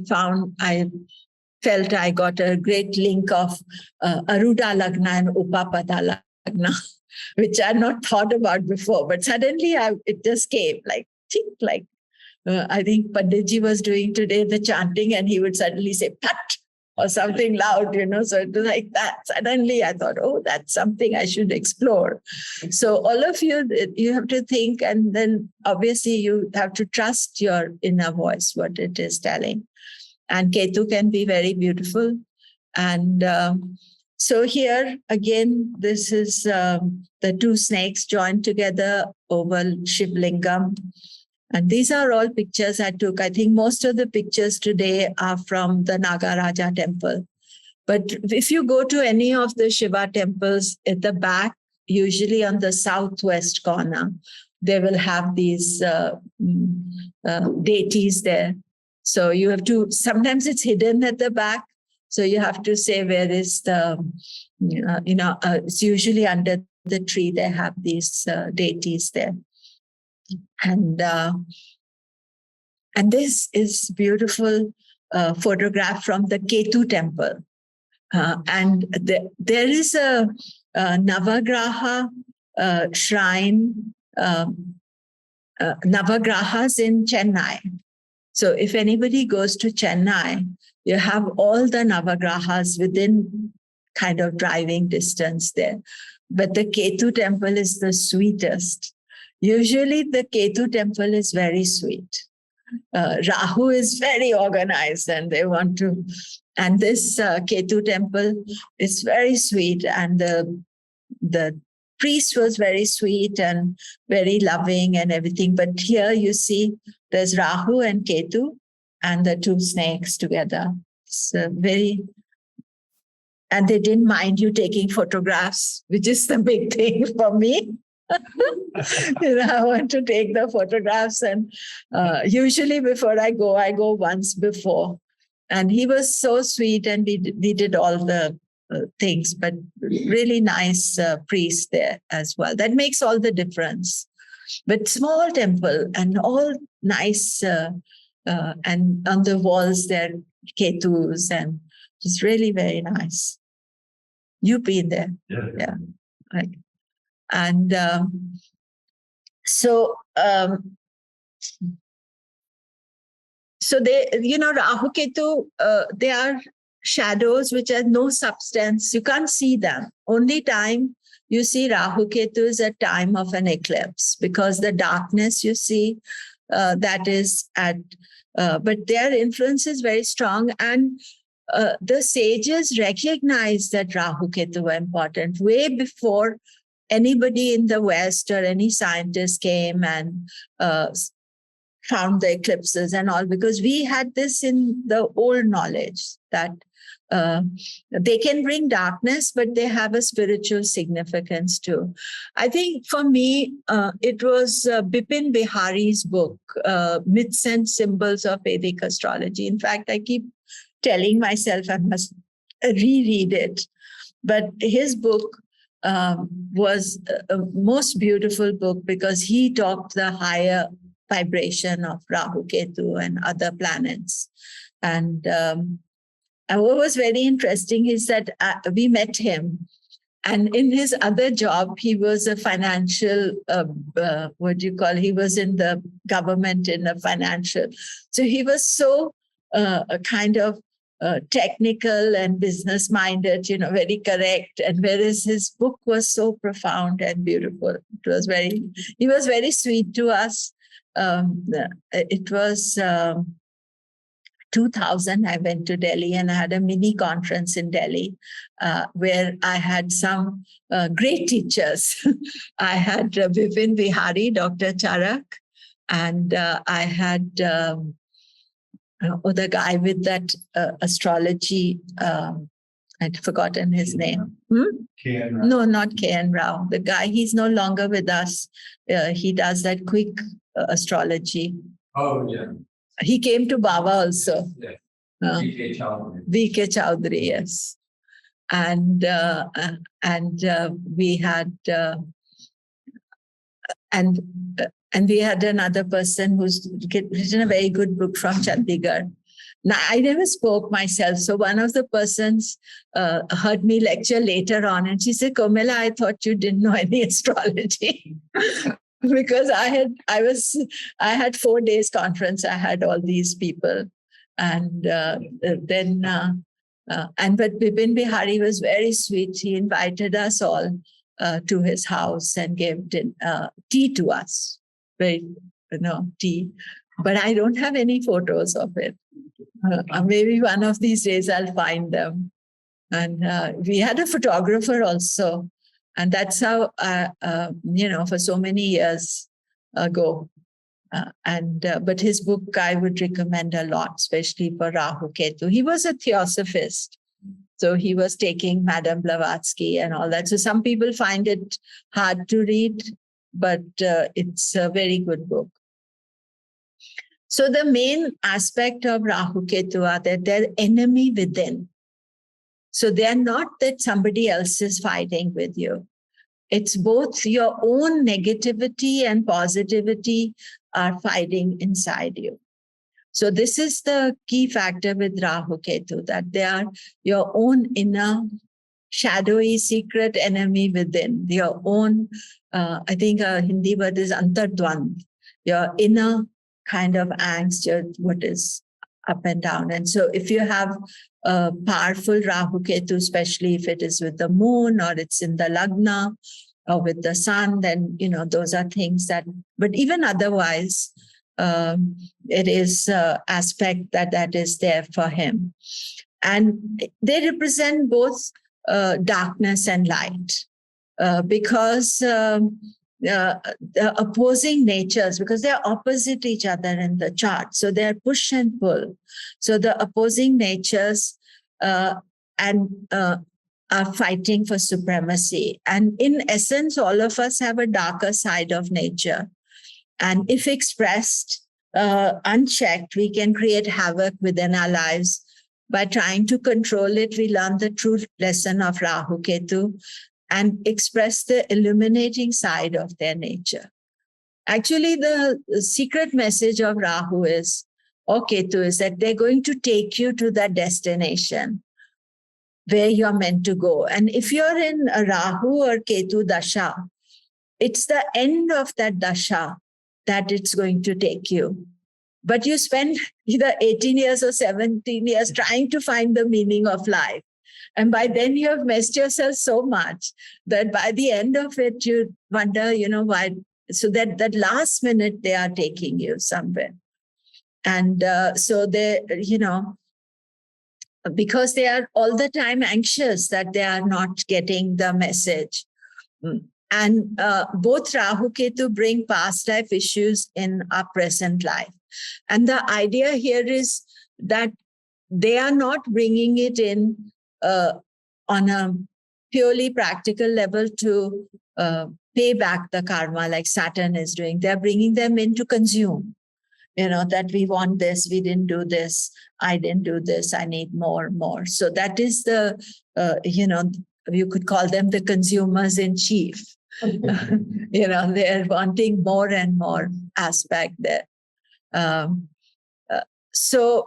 felt I got a great link of Aruda Lagna and Upapada Lagna, which I had not thought about before. But suddenly it just came like, I think Panditji was doing today the chanting, and he would suddenly say, "Pat," or something loud, so it was like that. Suddenly I thought, oh, that's something I should explore. So all of you have to think, and then obviously you have to trust your inner voice, what it is telling. And Ketu can be very beautiful. And so here again, this is the two snakes joined together over Shivlingam. And these are all pictures I took. I think most of the pictures today are from the Nagaraja temple. But if you go to any of the Shiva temples at the back, usually on the southwest corner, they will have these deities there. So you have to, sometimes it's hidden at the back. So you have to say, where is the, it's usually under the tree, they have these deities there. And this is beautiful photograph from the Ketu temple. And there is a Navagraha shrine, Navagrahas in Chennai. So if anybody goes to Chennai, you have all the Navagrahas within kind of driving distance there. But the Ketu temple is the sweetest. Usually the Ketu temple is very sweet. Rahu is very organized and they want to, and this Ketu temple is very sweet, and the priest was very sweet and very loving and everything. But here you see there's Rahu and Ketu and the two snakes together. It's and they didn't mind you taking photographs, which is the big thing for me. I want to take the photographs, and usually before I go once before. And he was so sweet, and we did all the things, but really nice priest there as well. That makes all the difference. But small temple and all nice, and on the walls there Ketus, and it's really very nice. You've been there, yeah. Right. And so they, Rahu Ketu, they are shadows which have no substance. You can't see them. Only time you see Rahu Ketu is a time of an eclipse, because the darkness you see, that is at, but their influence is very strong. And the sages recognized that Rahu Ketu were important way before anybody in the West or any scientist came and found the eclipses and all, because we had this in the old knowledge that they can bring darkness, but they have a spiritual significance too. I think for me, it was Bipin Bihari's book, Myths and Symbols of Vedic Astrology. In fact, I keep telling myself I must reread it. But his book was a most beautiful book, because he talked the higher vibration of Rahu Ketu and other planets. And what was very interesting is that we met him, and in his other job, he was a financial, he was in the government in a financial. So he was so kind of technical and business minded, very correct. And whereas his book was so profound and beautiful, he was very sweet to us. it was 2000, I went to Delhi and I had a mini conference in Delhi where I had some great teachers. I had Vipin Vihari, Dr. Charak, and I had the guy with that astrology, I'd forgotten his name. K.N. Rao. No, not K.N. Rao. The guy, he's no longer with us. He does that quick astrology. Oh, yeah. He came to Baba also. Yes. Uh, V.K. Chowdhury. V.K. Chowdhury, yes. And we had and we had another person who's written a very good book from Chandigarh. Now, I never spoke myself. So one of the persons heard me lecture later on and she said, Komilla, I thought you didn't know any astrology. Because I had 4 days conference. I had all these people. And but Bipin Bihari was very sweet. He invited us all to his house and gave tea to us. Tea. But I don't have any photos of it. Maybe one of these days I'll find them. And we had a photographer also. And that's how, for so many years ago. But his book I would recommend a lot, especially for Rahu Ketu. He was a theosophist. So he was taking Madame Blavatsky and all that. So some people find it hard to read, but it's a very good book. So the main aspect of Rahu Ketu are that they're enemy within. So they're not that somebody else is fighting with you. It's both your own negativity and positivity are fighting inside you. So this is the key factor with Rahu Ketu, that they are your own inner shadowy secret enemy within, your own, I think a Hindi word is antardvand, your inner kind of angst, what is up and down. And so if you have a powerful Rahu Ketu, especially if it is with the moon or it's in the lagna or with the sun, then, those are things that, but even otherwise, it is aspect that is there for him. And they represent both darkness and light because the opposing natures, because they're opposite each other in the chart. So they're push and pull. So the opposing natures are fighting for supremacy. And in essence, all of us have a darker side of nature. And if expressed unchecked, we can create havoc within our lives. By trying to control it, we learn the true lesson of Rahu Ketu and express the illuminating side of their nature. Actually, the secret message of Rahu or Ketu is that they're going to take you to that destination where you're meant to go. And if you're in a Rahu or Ketu dasha, it's the end of that dasha that it's going to take you. But you spend either 18 years or 17 years trying to find the meaning of life. And by then you have messed yourself so much that by the end of it, you wonder, why. So that last minute they are taking you somewhere. And so they, because they are all the time anxious that they are not getting the message. And both Rahu Ketu bring past life issues in our present life. And the idea here is that they are not bringing it in on a purely practical level to pay back the karma like Saturn is doing. They're bringing them in to consume. That we want this, we didn't do this, I didn't do this, I need more. So that is the, you could call them the consumers in chief. They're wanting more and more aspect there. So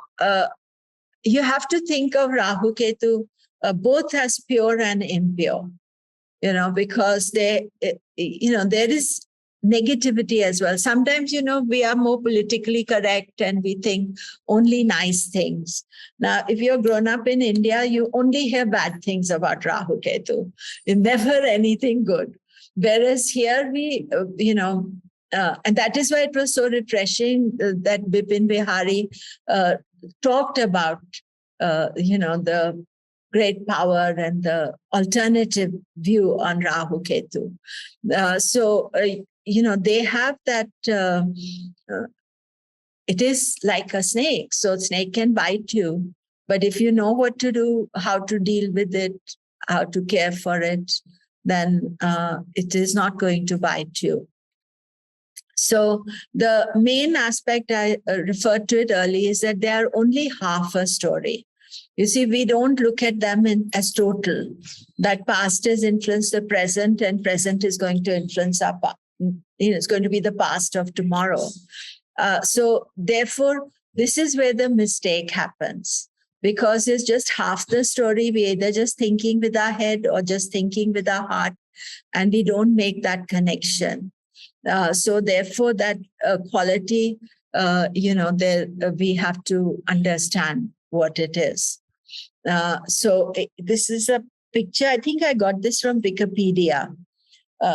you have to think of Rahu Ketu both as pure and impure, because there is negativity as well. Sometimes, we are more politically correct and we think only nice things. Now, if you're grown up in India, you only hear bad things about Rahu Ketu. Never anything good. Whereas here we, And that is why it was so refreshing that Bipin Bihari talked about, the great power and the alternative view on Rahu Ketu. They have that, it is like a snake. So snake can bite you, but if you know what to do, how to deal with it, how to care for it, then it is not going to bite you. So the main aspect I referred to it earlier is that they are only half a story. You see, we don't look at them as total. That past has influenced the present, and present is going to influence our past. It's going to be the past of tomorrow. So therefore, this is where the mistake happens, because it's just half the story. We either just thinking with our head or just thinking with our heart, and we don't make that connection. So therefore, that quality, we have to understand what it is. This is a picture. I think I got this from Wikipedia.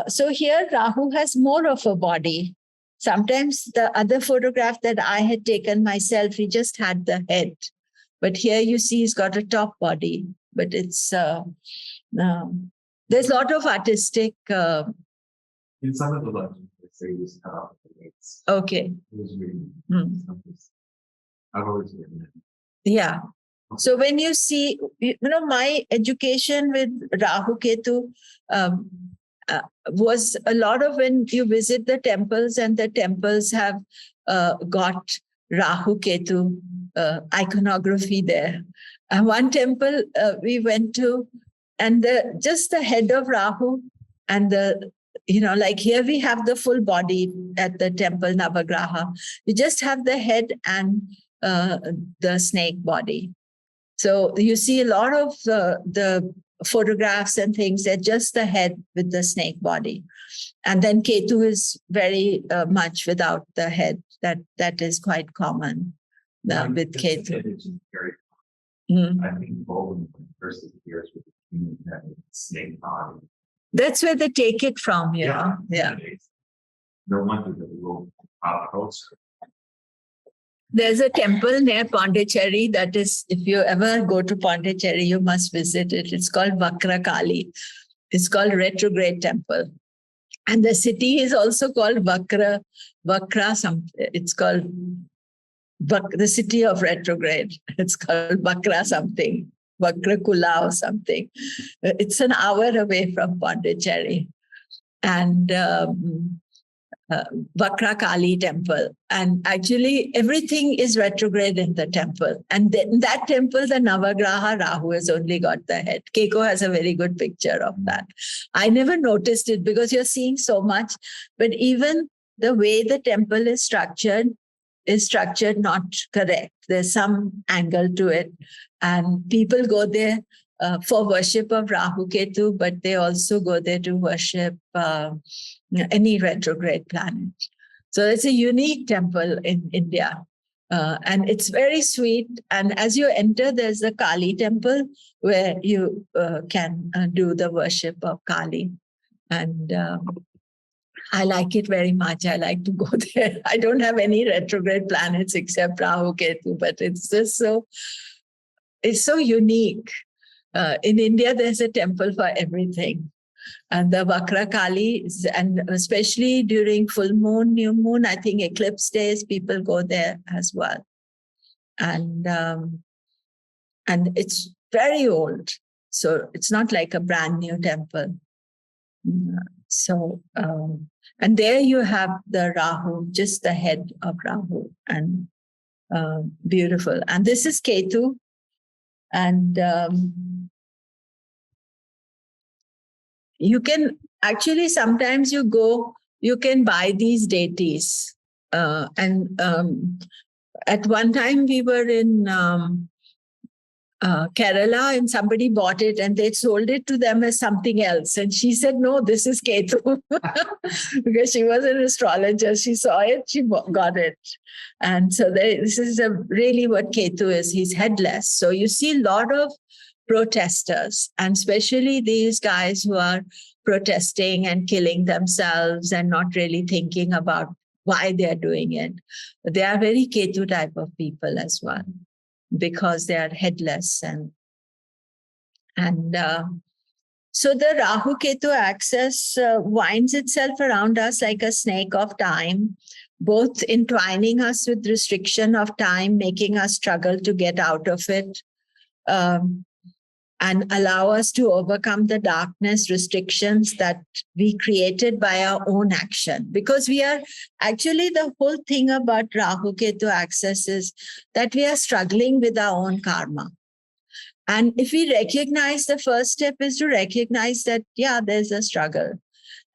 So here, Rahu has more of a body. Sometimes the other photograph that I had taken myself, he just had the head. But here you see he's got a top body. But it's, there's a lot of artistic... In some of the legends, they say he's cut off the legs. Okay. It was reading. I've always written it. Yeah. So when you see, my education with Rahu Ketu was a lot of when you visit the temples, and the temples have got Rahu Ketu iconography there. And one temple we went to, and just the head of Rahu, and like here we have the full body at the temple Navagraha. We just have the head and the snake body. So you see a lot of the photographs and things, they're just the head with the snake body. And then Ketu is very much without the head. That is quite common with Ketu. I think Bolin first appears with the human head and snake body. That's where they take it from, Yeah. No wonder that we will closer. There's a temple near Pondicherry that is, if you ever go to Pondicherry, you must visit it. It's called Vakra Kali. It's called Retrograde Temple. And the city is also called Vakra something. It's called the city of retrograde. It's called Vakra something, Vakra Kula or something. It's an hour away from Pondicherry. And Vakra Kali temple. And actually everything is retrograde in the temple. And in that temple, the Navagraha Rahu has only got the head. Keiko has a very good picture of that. I never noticed it because you're seeing so much, but even the way the temple is structured not correct. There's some angle to it. And people go there for worship of Rahu Ketu, but they also go there to worship any retrograde planet. So it's a unique temple in India. And it's very sweet. And as you enter, there's the Kali temple where you can do the worship of Kali. And I like it very much. I like to go there. I don't have any retrograde planets except Rahu Ketu, but it's just it's so unique. In India, there's a temple for everything. And the Vakra Kali, and especially during full moon, new moon, I think eclipse days, people go there as well. And it's very old. So it's not like a brand new temple. So, and there you have the Rahu, just the head of Rahu, and beautiful. And this is Ketu. And you can actually, sometimes you can buy these deities. And at one time we were in Kerala, and somebody bought it and they sold it to them as something else. And she said, no, this is Ketu. Because she was an astrologer. She saw it, she got it. And so this is really what Ketu is. He's headless. So you see a lot of protesters, and especially these guys who are protesting and killing themselves and not really thinking about why they're doing it. They are very Ketu type of people as well, because they are headless. And so the Rahu Ketu axis winds itself around us like a snake of time, both entwining us with restriction of time, making us struggle to get out of it, and allow us to overcome the darkness restrictions that we created by our own action. Because we are actually, the whole thing about Rahu Ketu axis is that we are struggling with our own karma. And if we recognize, the first step is to recognize that, yeah, there's a struggle.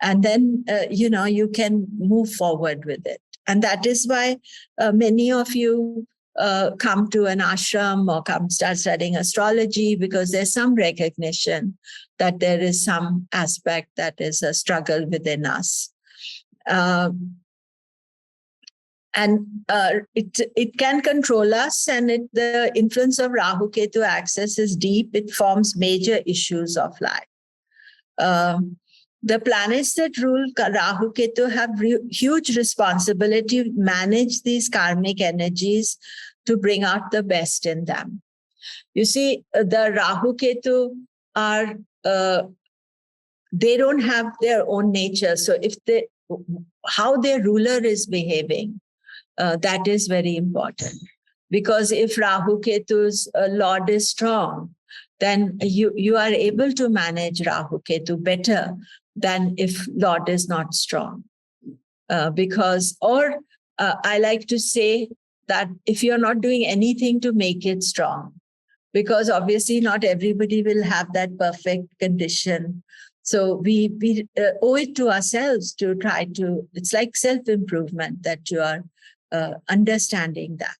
And then, you can move forward with it. And that is why many of you come to an ashram or come start studying astrology, because there's some recognition that there is some aspect that is a struggle within us. It can control us, and the influence of Rahu Ketu axis is deep. It forms major issues of life. The planets that rule Rahu Ketu have huge responsibility to manage these karmic energies to bring out the best in them. You see, the Rahu Ketu are, they don't have their own nature. So how their ruler is behaving, that is very important. Because if Rahu Ketu's Lord is strong, then you are able to manage Rahu Ketu better than if Lord is not strong. I like to say that if you're not doing anything to make it strong, because obviously not everybody will have that perfect condition. So we owe it to ourselves to try to, it's like self-improvement, that you are understanding that.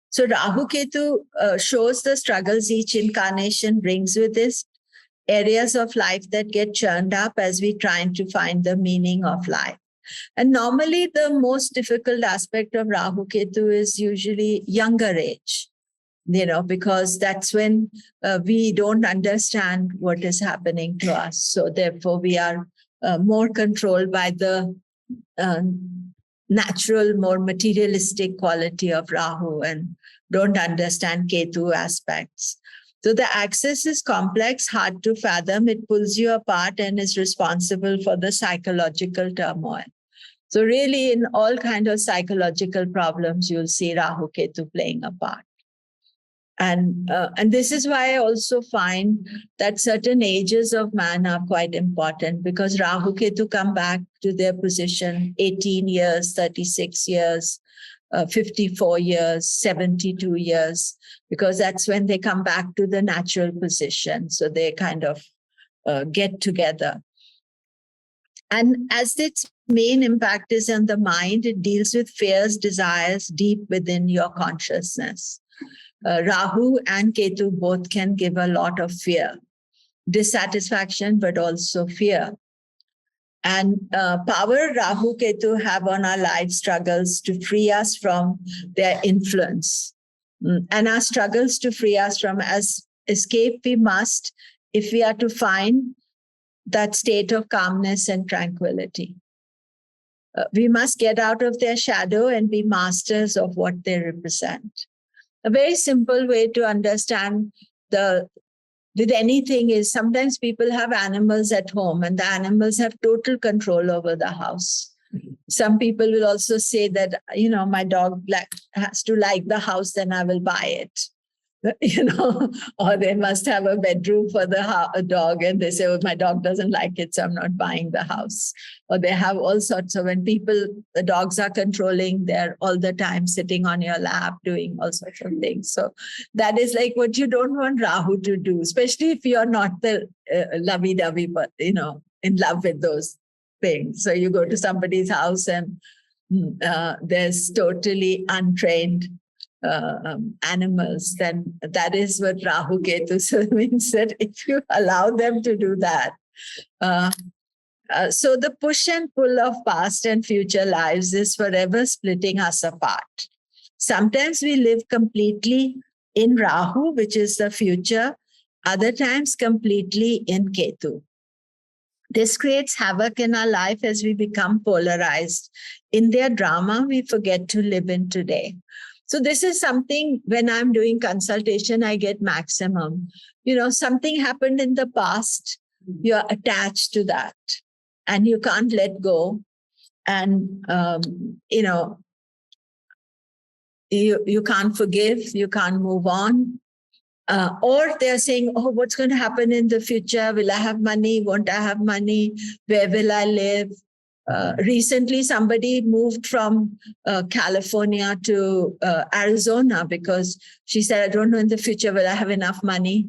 So Rahu Ketu shows the struggles each incarnation brings with it, areas of life that get churned up as we trying to find the meaning of life. And normally the most difficult aspect of Rahu Ketu is usually younger age, because that's when we don't understand what is happening to us. So therefore we are more controlled by the natural, more materialistic quality of Rahu and don't understand Ketu aspects. So the axis is complex, hard to fathom. It pulls you apart and is responsible for the psychological turmoil. So really in all kinds of psychological problems, you'll see Rahu Ketu playing a part. And this is why I also find that certain ages of man are quite important, because Rahu Ketu come back to their position 18 years, 36 years, 54 years, 72 years, because that's when they come back to the natural position. So they kind of get together. And as its main impact is on the mind, it deals with fears, desires deep within your consciousness. Rahu and Ketu both can give a lot of fear, dissatisfaction, but also fear. And power Rahu Ketu have on our life struggles to free us from their influence. And our struggles to free us from escape we must if we are to find that state of calmness and tranquility. We must get out of their shadow and be masters of what they represent. A very simple way to understand with anything is sometimes people have animals at home and the animals have total control over the house. Some people will also say that, my dog has to like the house, then I will buy it. Or they must have a bedroom for the dog and they say, oh, my dog doesn't like it, so I'm not buying the house. Or they have all sorts of, when the dogs are controlling, they're all the time sitting on your lap, doing all sorts of things. So that is like what you don't want Rahu to do, especially if you're not the lovey-dovey, but, in love with those things. So you go to somebody's house and there's totally untrained animals, then that is what Rahu Ketu so means, that if you allow them to do that. So the push and pull of past and future lives is forever splitting us apart. Sometimes we live completely in Rahu, which is the future, other times completely in Ketu. This creates havoc in our life as we become polarized. In their drama, we forget to live in today. So this is something, when I'm doing consultation, I get maximum. Something happened in the past, you're attached to that and you can't let go. And, you can't forgive, you can't move on. Or they're saying, oh, what's going to happen in the future? Will I have money? Won't I have money? Where will I live? Recently, somebody moved from California to Arizona because she said, I don't know in the future will I have enough money.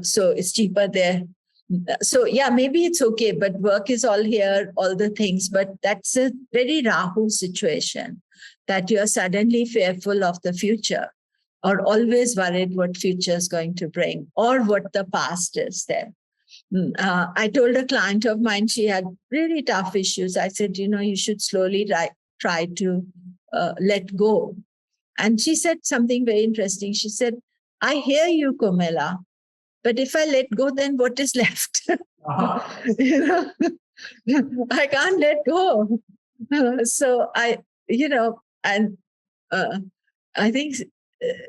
So it's cheaper there. So yeah, maybe it's okay, but work is all here, all the things. But that's a very Rahu situation, that you're suddenly fearful of the future, or always worried what future is going to bring, or what the past is there. I told a client of mine, she had really tough issues. I said, you should slowly try to let go. And she said something very interesting. She said, I hear you, Komilla, but if I let go, then what is left? I can't let go. So I think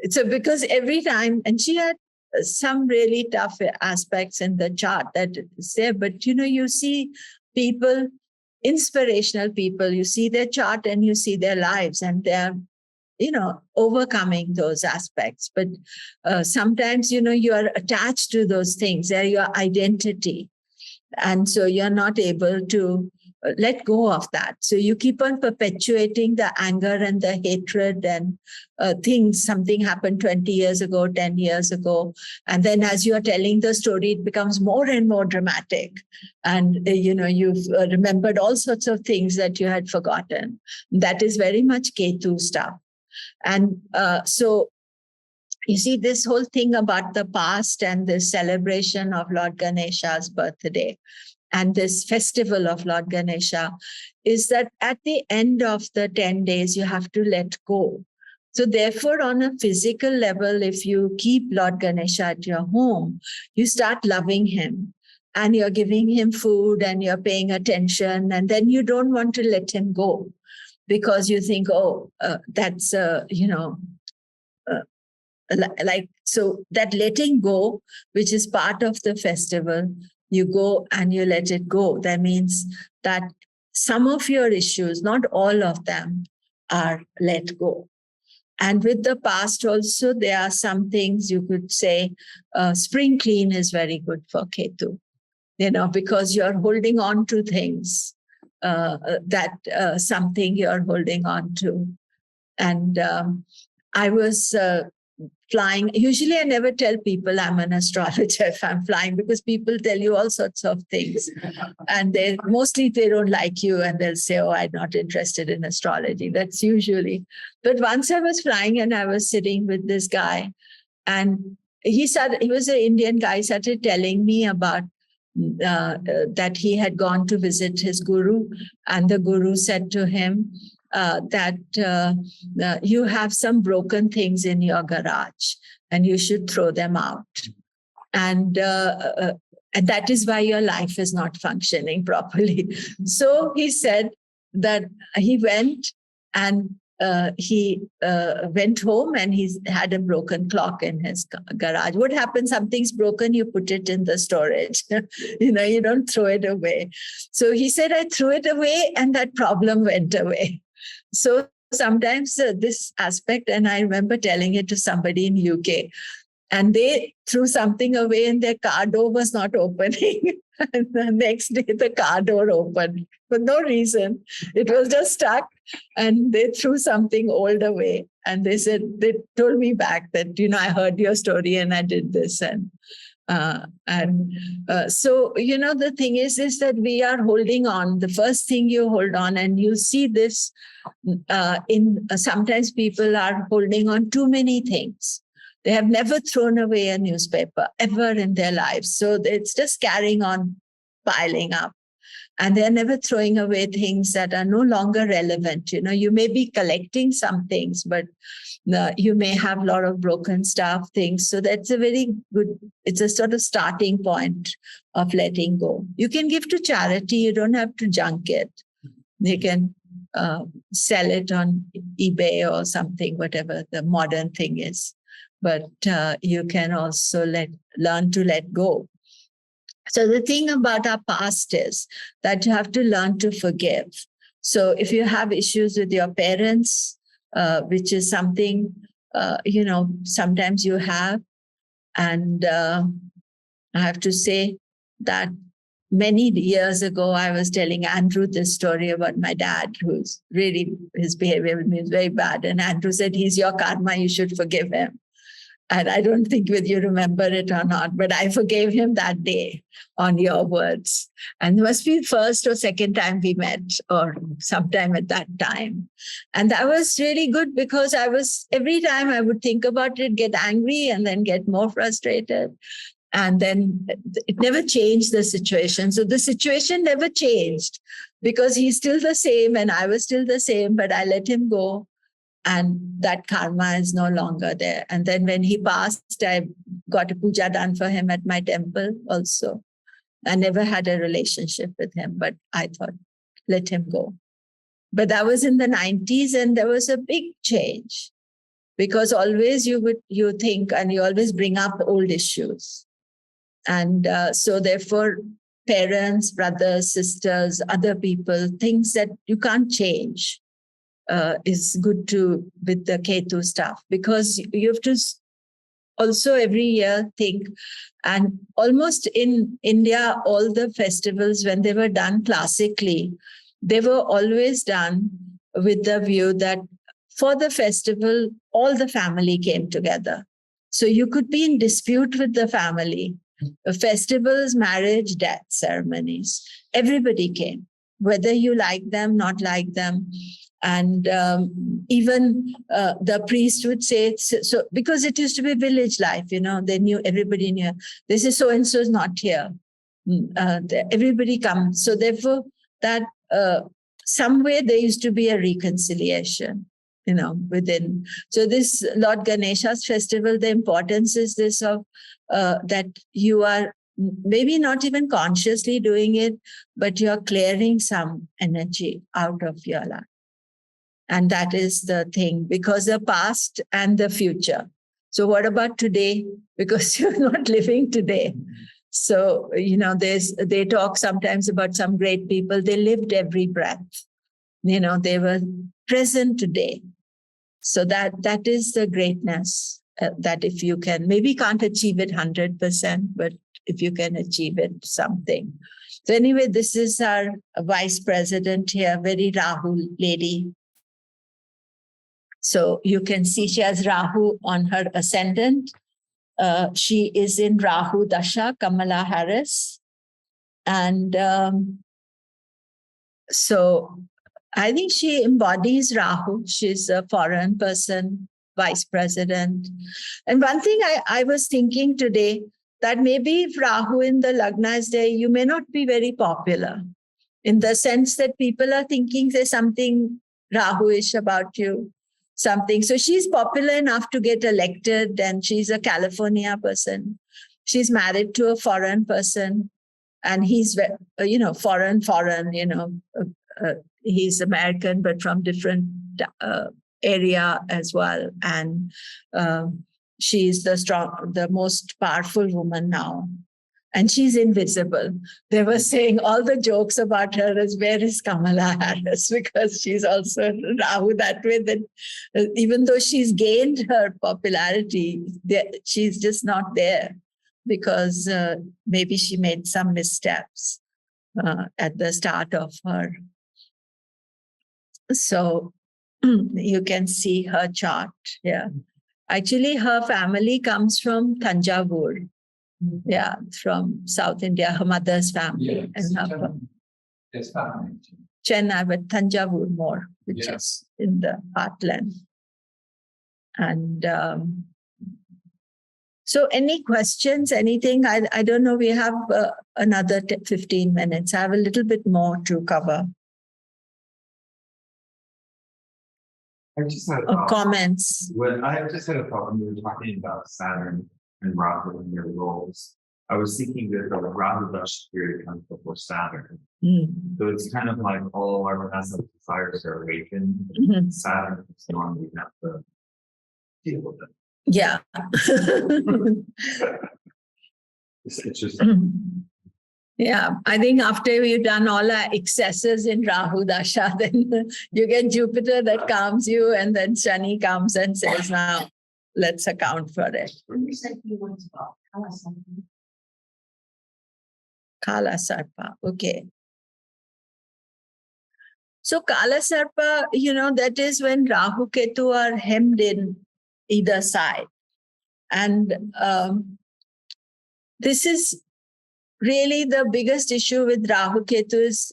so, because every time, and she had some really tough aspects in the chart that is there, but you see people, inspirational people, you see their chart and you see their lives, and they're overcoming those aspects. But sometimes you are attached to those things, they're your identity, and so you're not able to let go of that. So you keep on perpetuating the anger and the hatred and things. Something happened 20 years ago, 10 years ago. And then as you're telling the story, it becomes more and more dramatic. And, you've remembered all sorts of things that you had forgotten. That is very much Ketu stuff. And so you see this whole thing about the past and this celebration of Lord Ganesha's birthday and this festival of Lord Ganesha is that at the end of the 10 days, you have to let go. So therefore, on a physical level, if you keep Lord Ganesha at your home, you start loving him and you're giving him food and you're paying attention, and then you don't want to let him go because you think, that's, so that letting go, which is part of the festival, you go and you let it go. That means that some of your issues, not all of them, are let go. And with the past also, there are some things you could say, spring clean is very good for Ketu, because you're holding on to things, something you're holding on to. And I was flying. Usually I never tell people I'm an astrologer if I'm flying, because people tell you all sorts of things. And they don't like you and they'll say, oh, I'm not interested in astrology. That's usually. But once I was flying and I was sitting with this guy, and he was an Indian guy, started telling me about that he had gone to visit his guru, and the guru said to him, that you have some broken things in your garage and you should throw them out. And that is why your life is not functioning properly. So he said that he went and he went home and he had a broken clock in his garage. What happens? Something's broken, you put it in the storage. You don't throw it away. So he said, I threw it away and that problem went away. So sometimes this aspect, and I remember telling it to somebody in UK, and they threw something away and their car door was not opening. And the next day the car door opened for no reason. It was just stuck, and they threw something old away. And they told me back that, I heard your story and I did this. And So, the thing is that we are holding on. The first thing you hold on, and you see this sometimes people are holding on too many things. They have never thrown away a newspaper ever in their lives. So it's just carrying on, piling up. And they're never throwing away things that are no longer relevant. You may be collecting some things, but you may have a lot of broken stuff, things. So that's a very good, it's a sort of starting point of letting go. You can give to charity. You don't have to junk it. You can sell it on eBay or something, whatever the modern thing is. But you can also learn to let go. So the thing about our past is that you have to learn to forgive. So if you have issues with your parents, which is something, sometimes you have, and I have to say that many years ago, I was telling Andrew this story about my dad, who's really, his behavior with me is very bad. And Andrew said, he's your karma, you should forgive him. And I don't think whether you remember it or not, but I forgave him that day on your words. And it must be the first or second time we met, or sometime at that time. And that was really good, because every time I would think about it, get angry and then get more frustrated. And then it never changed the situation. So the situation never changed, because he's still the same and I was still the same, but I let him go. And that karma is no longer there. And then when he passed, I got a puja done for him at my temple also. I never had a relationship with him, but I thought, let him go. But that was in the 90s, and there was a big change, because always you think, and you always bring up old issues. And so therefore, parents, brothers, sisters, other people, things that you can't change. Is good to with the Ketu stuff, because you have to also every year think. And almost in India, all the festivals, when they were done classically, they were always done with the view that for the festival, all the family came together. So you could be in dispute with the family. Festivals, marriage, death ceremonies, everybody came, whether you like them, not like them. And even the priest would say, so because it used to be village life, they knew, everybody knew, this is so-and-so is not here. Everybody comes. So therefore, that somewhere there used to be a reconciliation, within. So this Lord Ganesha's festival, the importance is this of that you are maybe not even consciously doing it, but you're clearing some energy out of your life. And that is the thing, because the past and the future. So what about today? Because you're not living today. So, they talk sometimes about some great people. They lived every breath. They were present today. So that is the greatness, that if you can, maybe can't achieve it 100%, but if you can achieve it, something. So anyway, this is our vice president here, very Rahu lady. So you can see she has Rahu on her ascendant. She is in Rahu Dasha, Kamala Harris. And so I think she embodies Rahu. She's a foreign person, vice president. And one thing I was thinking today, that maybe if Rahu in the Lagna is there, you may not be very popular, in the sense that people are thinking there's something Rahu-ish about you. Something. So she's popular enough to get elected, and she's a California person. She's married to a foreign person, and he's, foreign, he's American, but from different area as well. And she's the most powerful woman now. And she's invisible. They were saying all the jokes about her as, where is Kamala Harris? Because she's also Rahu that way, that even though she's gained her popularity, she's just not there, because maybe she made some missteps at the start of her. So you can see her chart here. Actually, her family comes from Tanjavur. Yeah, from South India, her mother's family. Yes, And her it's family. Chennai, but Tanjavur more, which is in the heartland. And so any questions, anything? I don't know. We have another 15 minutes. I have a little bit more to cover. I just had a Or problem. comments. When I just had a problem, we were talking about Saturn and Rahu and their roles. I was thinking that the Rahu Dasha period comes before Saturn. So it's kind of like all our massive desires are awakened. Saturn is normally have to deal with it. Yeah. It's just Yeah, I think after we've done all our excesses in Rahu Dasha, then you get Jupiter that calms you, and then Shani comes and says, now let's account for it. You said you want to talk. Kala Sarpa, okay. So Kala Sarpa, that is when Rahu Ketu are hemmed in either side. And this is really the biggest issue with Rahu Ketu is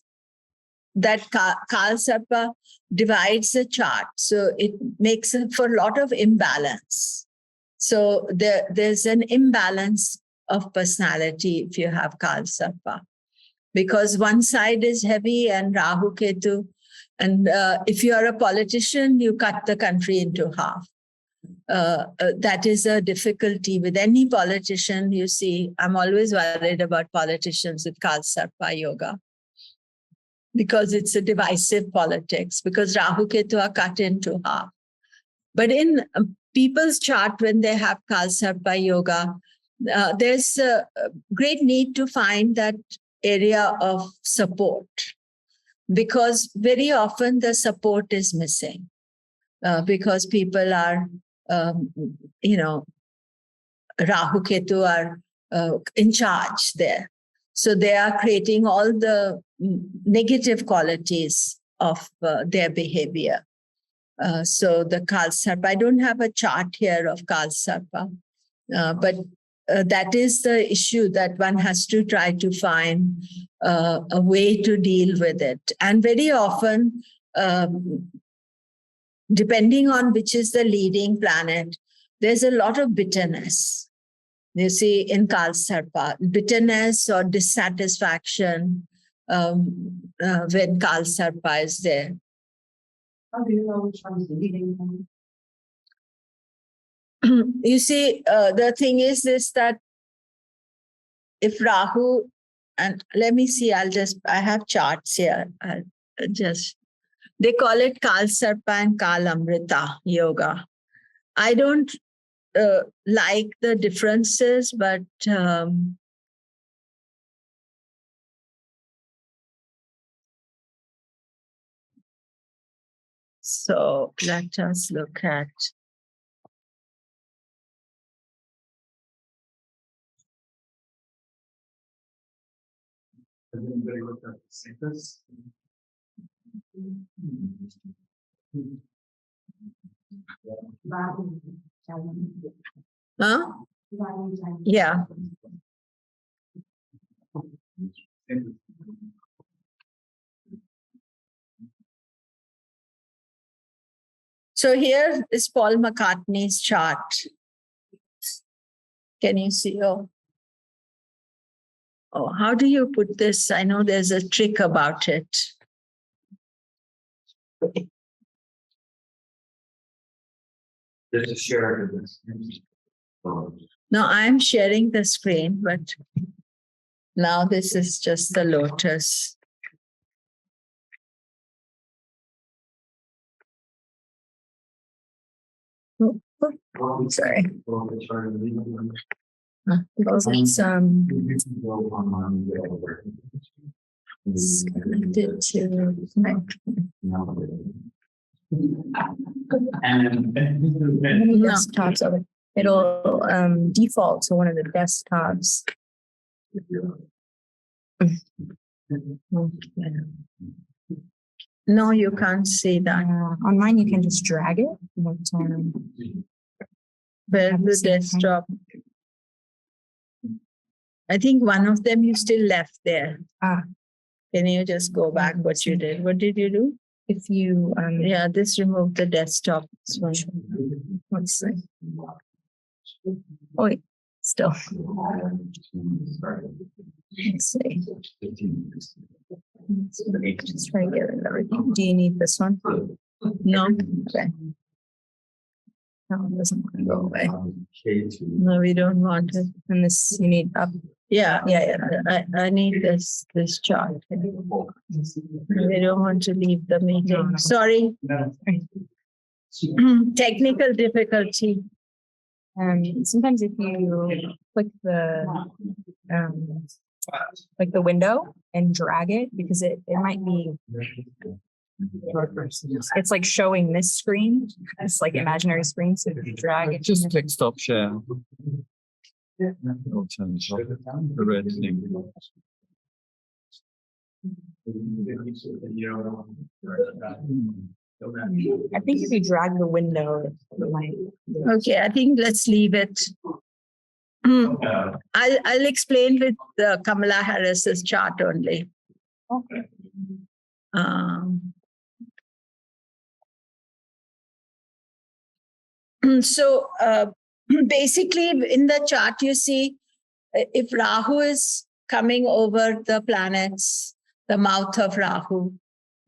that Kala Sarpa divides the chart. So it makes for a lot of imbalance. So there's an imbalance of personality if you have Kala Sarpa. Because one side is heavy and Rahu Ketu. And if you are a politician, you cut the country into half. That is a difficulty with any politician. You see, I'm always worried about politicians with Kala Sarpa yoga because it's a divisive politics, because Rahu Ketu are cut into half. But in people's chart, when they have Kala Sarpa yoga, there's a great need to find that area of support, because very often the support is missing because people are, Rahu Ketu are in charge there. So they are creating all the negative qualities of their behavior. So the Kala Sarpa, I don't have a chart here of Kala Sarpa, but that is the issue that one has to try to find a way to deal with it. And very often, depending on which is the leading planet, there's a lot of bitterness. You see, in Kala Sarpa, bitterness or dissatisfaction when Kala Sarpa is there. How do you know which one is the leading one? You see, the thing is this, that if Rahu, and let me see, I have charts here. They call it Kala Sarpa and Kala Amrita yoga. I don't like the differences, but so let us look at. Has anybody looked at the Saints? Huh? Yeah. So here is Paul McCartney's chart. Can you see? Oh, how do you put this? I know there's a trick about it. There's a share of this. No, I'm sharing the screen, but now this is just the lotus. Sorry. Because it's connected to desktops of it. It'll default to one of the desktops. No, you can't see that. Online, you can just drag it. But, where's the desktop? I think one of them you still left there. Ah. Can you just go back what you did? What did you do? If you, Yeah, this removed the desktop. This one. let's see. Oh, wait, still. Let's see. Just try to get rid of everything. Do you need this one? No, Okay. No, it doesn't want to go away. no, we don't want it. And this, you need up. Yeah, Yeah. I need this chart. We don't want to leave the meeting. No. Sorry. Technical difficulty. Sometimes if you click the window and drag it, because it might be, it's like showing this screen. It's like imaginary screen. So if you drag it. Just click stop share. It'll turn the red thing. I think if you drag the window, it might. Okay, I think let's leave it. I'll explain with Kamala Harris's chart only. Okay. So basically, in the chart, you see if Rahu is coming over the planets, the mouth of Rahu,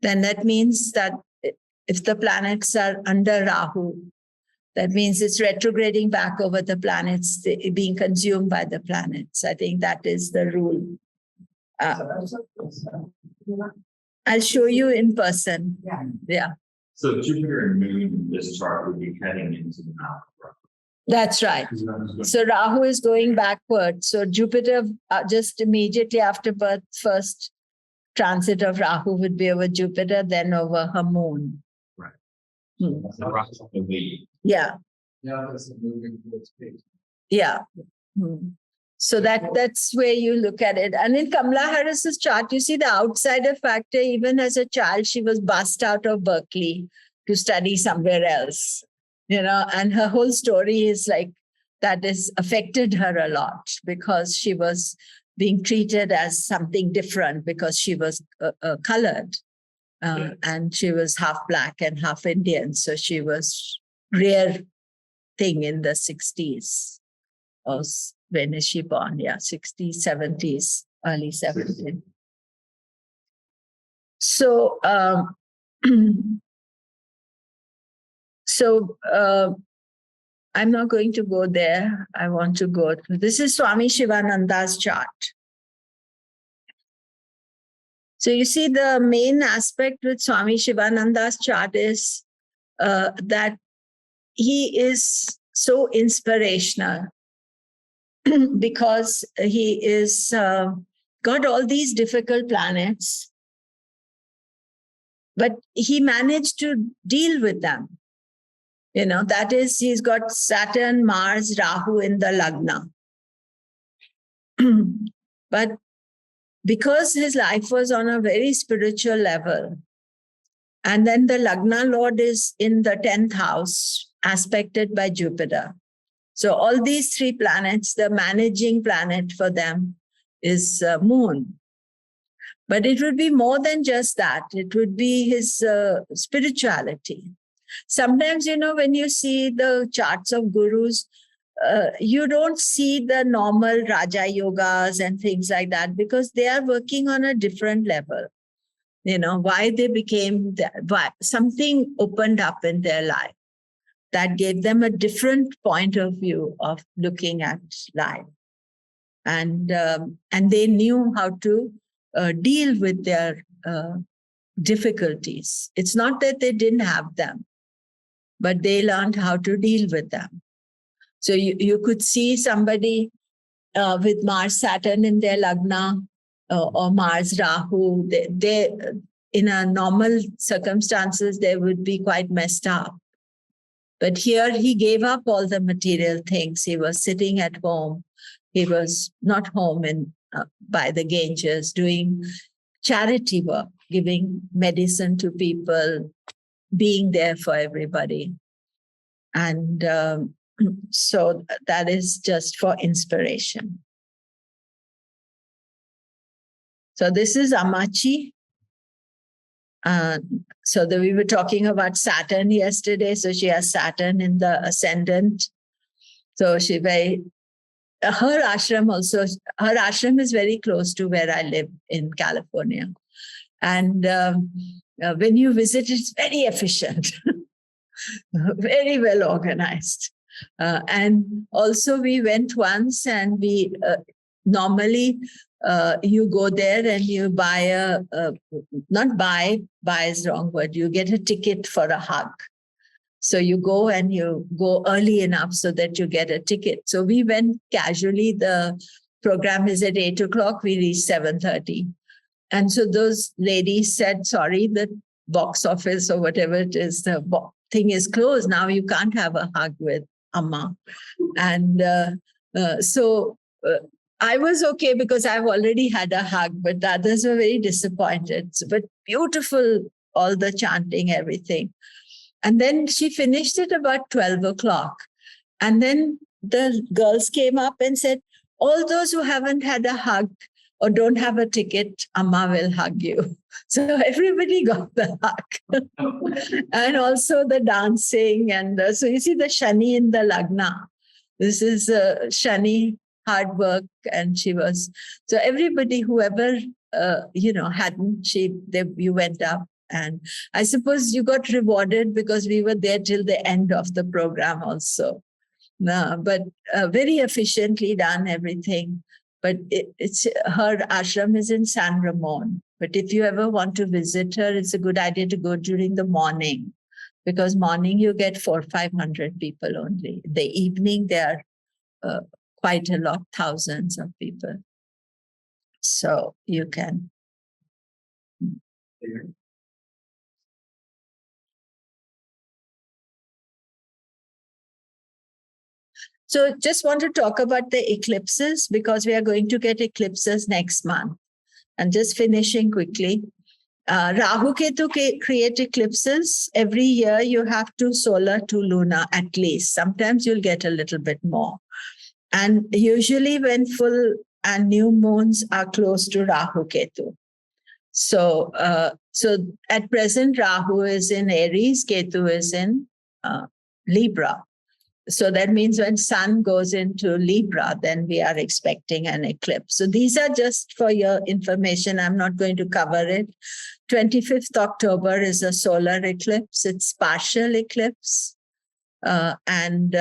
then that means that if the planets are under Rahu, that means it's retrograding back over the planets, being consumed by the planets. I think that is the rule. I'll show you in person. Yeah. So Jupiter and Moon in this chart would be heading into the mouth. That's right. So Rahu is going backward. So Jupiter, just immediately after birth, first transit of Rahu would be over Jupiter, then over her moon. Right. Hmm. Yeah. Yeah. Hmm. So that's where you look at it. And in Kamala Harris's chart, you see the outsider factor. Even as a child, she was bussed out of Berkeley to study somewhere else, and her whole story is like that has affected her a lot because she was being treated as something different because she was colored and she was half black and half Indian. So she was rare thing in the 60s. Or when is she born? Yeah, 60s, 70s, early 70s. So, I'm not going to go there. I want to go to, this is Swami Shivananda's chart. So you see the main aspect with Swami Shivananda's chart is that he is so inspirational because he is got all these difficult planets, but he managed to deal with them. That is, he's got Saturn, Mars, Rahu in the Lagna. But because his life was on a very spiritual level, and then the Lagna Lord is in the 10th house, aspected by Jupiter. So all these three planets, the managing planet for them is Moon. But it would be more than just that. It would be his spirituality. Sometimes, when you see the charts of gurus, you don't see the normal Raja Yogas and things like that because they are working on a different level. Why they became that, why something opened up in their life that gave them a different point of view of looking at life. And they knew how to deal with their difficulties. It's not that they didn't have them, but they learned how to deal with them. So you could see somebody with Mars Saturn in their Lagna or Mars Rahu, they in a normal circumstances, they would be quite messed up. But here he gave up all the material things. He was sitting at home. He was not home by the Ganges doing charity work, giving medicine to people, being there for everybody. And so that is just for inspiration. So this is Amachi. We were talking about Saturn yesterday. So she has Saturn in the ascendant. So her ashram is very close to where I live in California. And when you visit, it's very efficient, very well organized. And also we went once, and we normally you go there and you buy buy is the wrong word. You get a ticket for a hug. So you go and you go early enough so that you get a ticket. So we went casually. The program is at 8 o'clock. We reached 7:30. And so those ladies said, sorry, the box office or whatever it is, the thing is closed. Now you can't have a hug with Amma. And I was okay because I've already had a hug, but the others were very disappointed. But beautiful, all the chanting, everything. And then she finished it about 12 o'clock. And then the girls came up and said, all those who haven't had a hug or don't have a ticket, Amma will hug you. So everybody got the hug. And also the dancing. And so you see the Shani in the Lagna. This is Shani, hard work. And she was, so everybody, whoever, hadn't, you went up. And I suppose you got rewarded because we were there till the end of the program also. But very efficiently done everything. But her ashram is in San Ramon. But if you ever want to visit her, it's a good idea to go during the morning, because morning you get 400-500 people only. The evening there are quite a lot, thousands of people. So you can. So just want to talk about the eclipses, because we are going to get eclipses next month. And just finishing quickly, Rahu Ketu create eclipses. Every year you have 2 solar, 2 lunar at least. Sometimes you'll get a little bit more. And usually when full and new moons are close to Rahu Ketu. So at present, Rahu is in Aries, Ketu is in Libra. So that means when Sun goes into Libra, then we are expecting an eclipse. So these are just for your information. I'm not going to cover it. 25th October is a solar eclipse. It's partial eclipse. And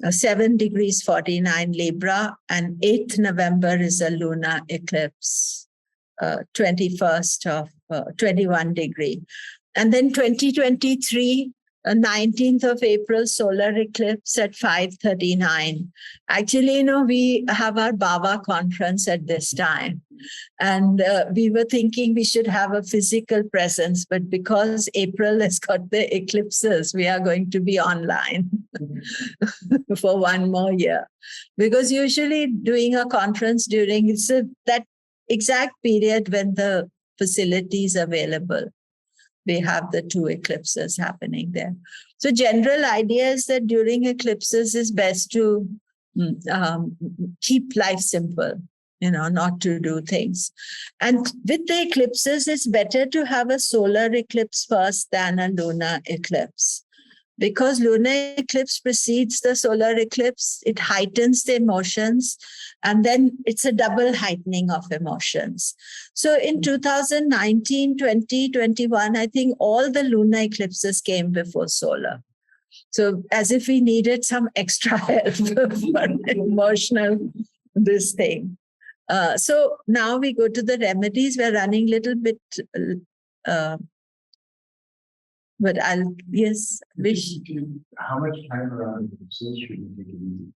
7 degrees 49 Libra. And 8th November is a lunar eclipse. 21st of 21 degree. And then 2023, 19th of April, solar eclipse at 5:39. Actually, we have our Baba conference at this time. And we were thinking we should have a physical presence, but because April has got the eclipses, we are going to be online for 1 more year. Because usually doing a conference during that exact period when the facility is available, we have the 2 eclipses happening there. So general idea is that during eclipses is best to keep life simple, not to do things. And with the eclipses, it's better to have a solar eclipse first than a lunar eclipse. Because lunar eclipse precedes the solar eclipse, it heightens the emotions, and then it's a double heightening of emotions. So in 2019, 20, 21, I think all the lunar eclipses came before solar. So as if we needed some extra help for emotional, this thing. So now we go to the remedies. We're running a little bit... but yes, wish. How much time around the should you take it easy?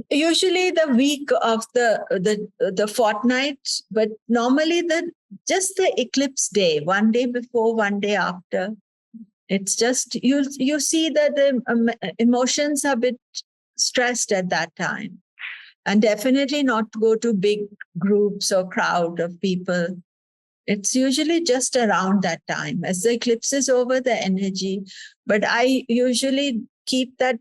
Usually the week of the fortnight, but normally just the eclipse day, 1 day before, 1 day after. It's just, you see that the emotions are a bit stressed at that time. And definitely not go to big groups or crowd of people. It's usually just around that time. As the eclipse is over, the energy. But I usually keep that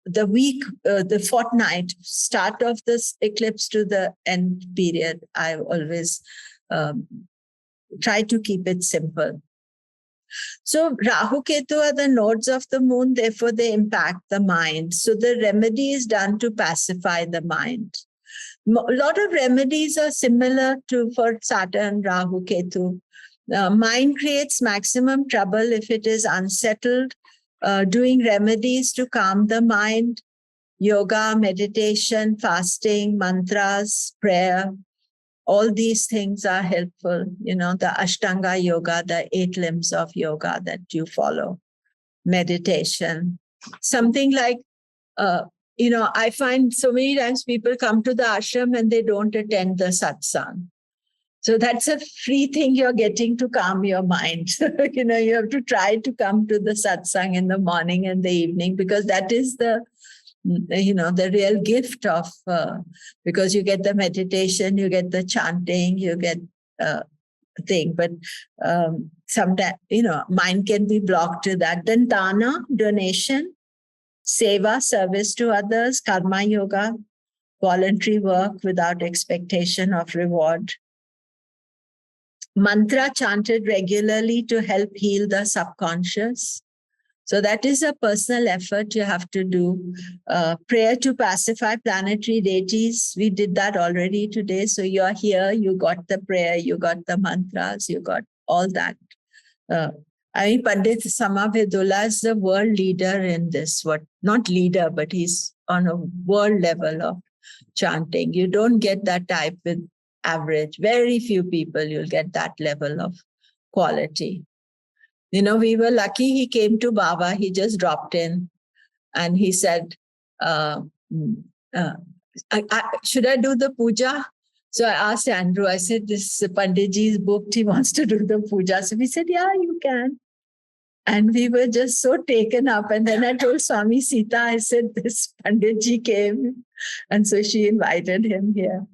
the week, the fortnight, start of this eclipse to the end period. I always try to keep it simple. So Rahu Ketu are the nodes of the moon, therefore they impact the mind. So the remedy is done to pacify the mind. A lot of remedies are similar to for Saturn, Rahu, Ketu. Mind creates maximum trouble if it is unsettled. Doing remedies to calm the mind, yoga, meditation, fasting, mantras, prayer, all these things are helpful. You know, the Ashtanga yoga, the 8 limbs of yoga that you follow, meditation, something like, you know, I find so many times people come to the ashram and they don't attend the satsang. So that's a free thing you're getting to calm your mind. You know, you have to try to come to the satsang in the morning and the evening, because that is the, you know, the real gift of, because you get the meditation, you get the chanting, you get thing. But sometimes, you know, mind can be blocked to that. Then dana, donation, seva, service to others, karma yoga, voluntary work without expectation of reward. Mantra chanted regularly to help heal the subconscious. So that is a personal effort you have to do. Prayer to pacify planetary deities. We did that already today. So you're here, you got the prayer, you got the mantras, you got all that. I mean, Pandit Samavedula is the world leader in this. Not leader, but he's on a world level of chanting. You don't get that type with average. Very few people you'll get that level of quality. You know, we were lucky he came to Baba. He just dropped in and he said, should I do the puja? So I asked Andrew, I said, this Panditji is booked. He wants to do the puja. So he said, yeah, you can. And we were just so taken up. And then I told Swami Sita, I said, this Panditji came. And so she invited him here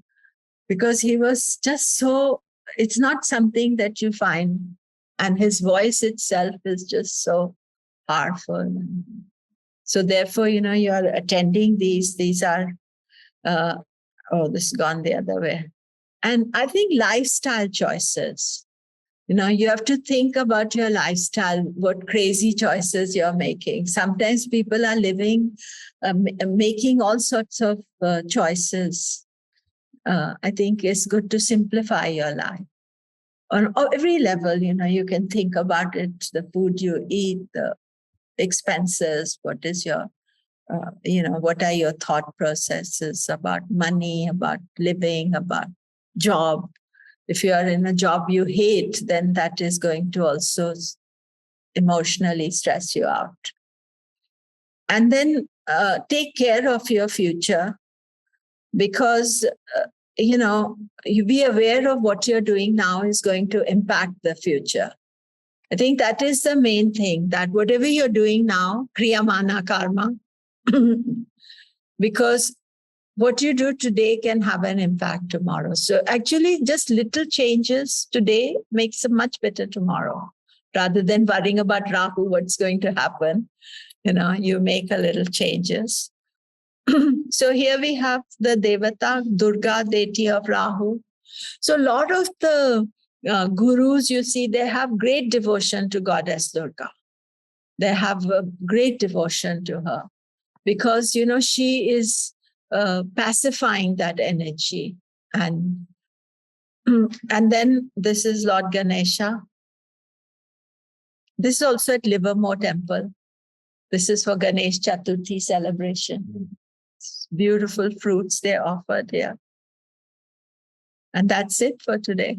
because he was just so, it's not something that you find. And his voice itself is just so powerful. So therefore, you know, you're attending these are, this has gone the other way. And I think lifestyle choices, you know, you have to think about your lifestyle, what crazy choices you're making. Sometimes people are living, making all sorts of choices. I think it's good to simplify your life. On every level, you know, you can think about it, the food you eat, the expenses, what is your, you know, what are your thought processes about money, about living, about job. If you are in a job you hate, then that is going to also emotionally stress you out. And then take care of your future, because you know, you be aware of what you're doing now is going to impact the future. I think that is the main thing, that whatever you're doing now, kriyamana karma, because what you do today can have an impact tomorrow. So actually just little changes today makes a much better tomorrow, rather than worrying about Rahu, what's going to happen. You know, you make a little changes. So here we have the Devata, Durga, deity of Rahu. So a lot of the gurus, you see, they have great devotion to Goddess Durga. They have a great devotion to her because, you know, she is pacifying that energy. And then this is Lord Ganesha. This is also at Livermore Temple. This is for Ganesh Chaturthi celebration. Beautiful fruits they offered here. And that's it for today.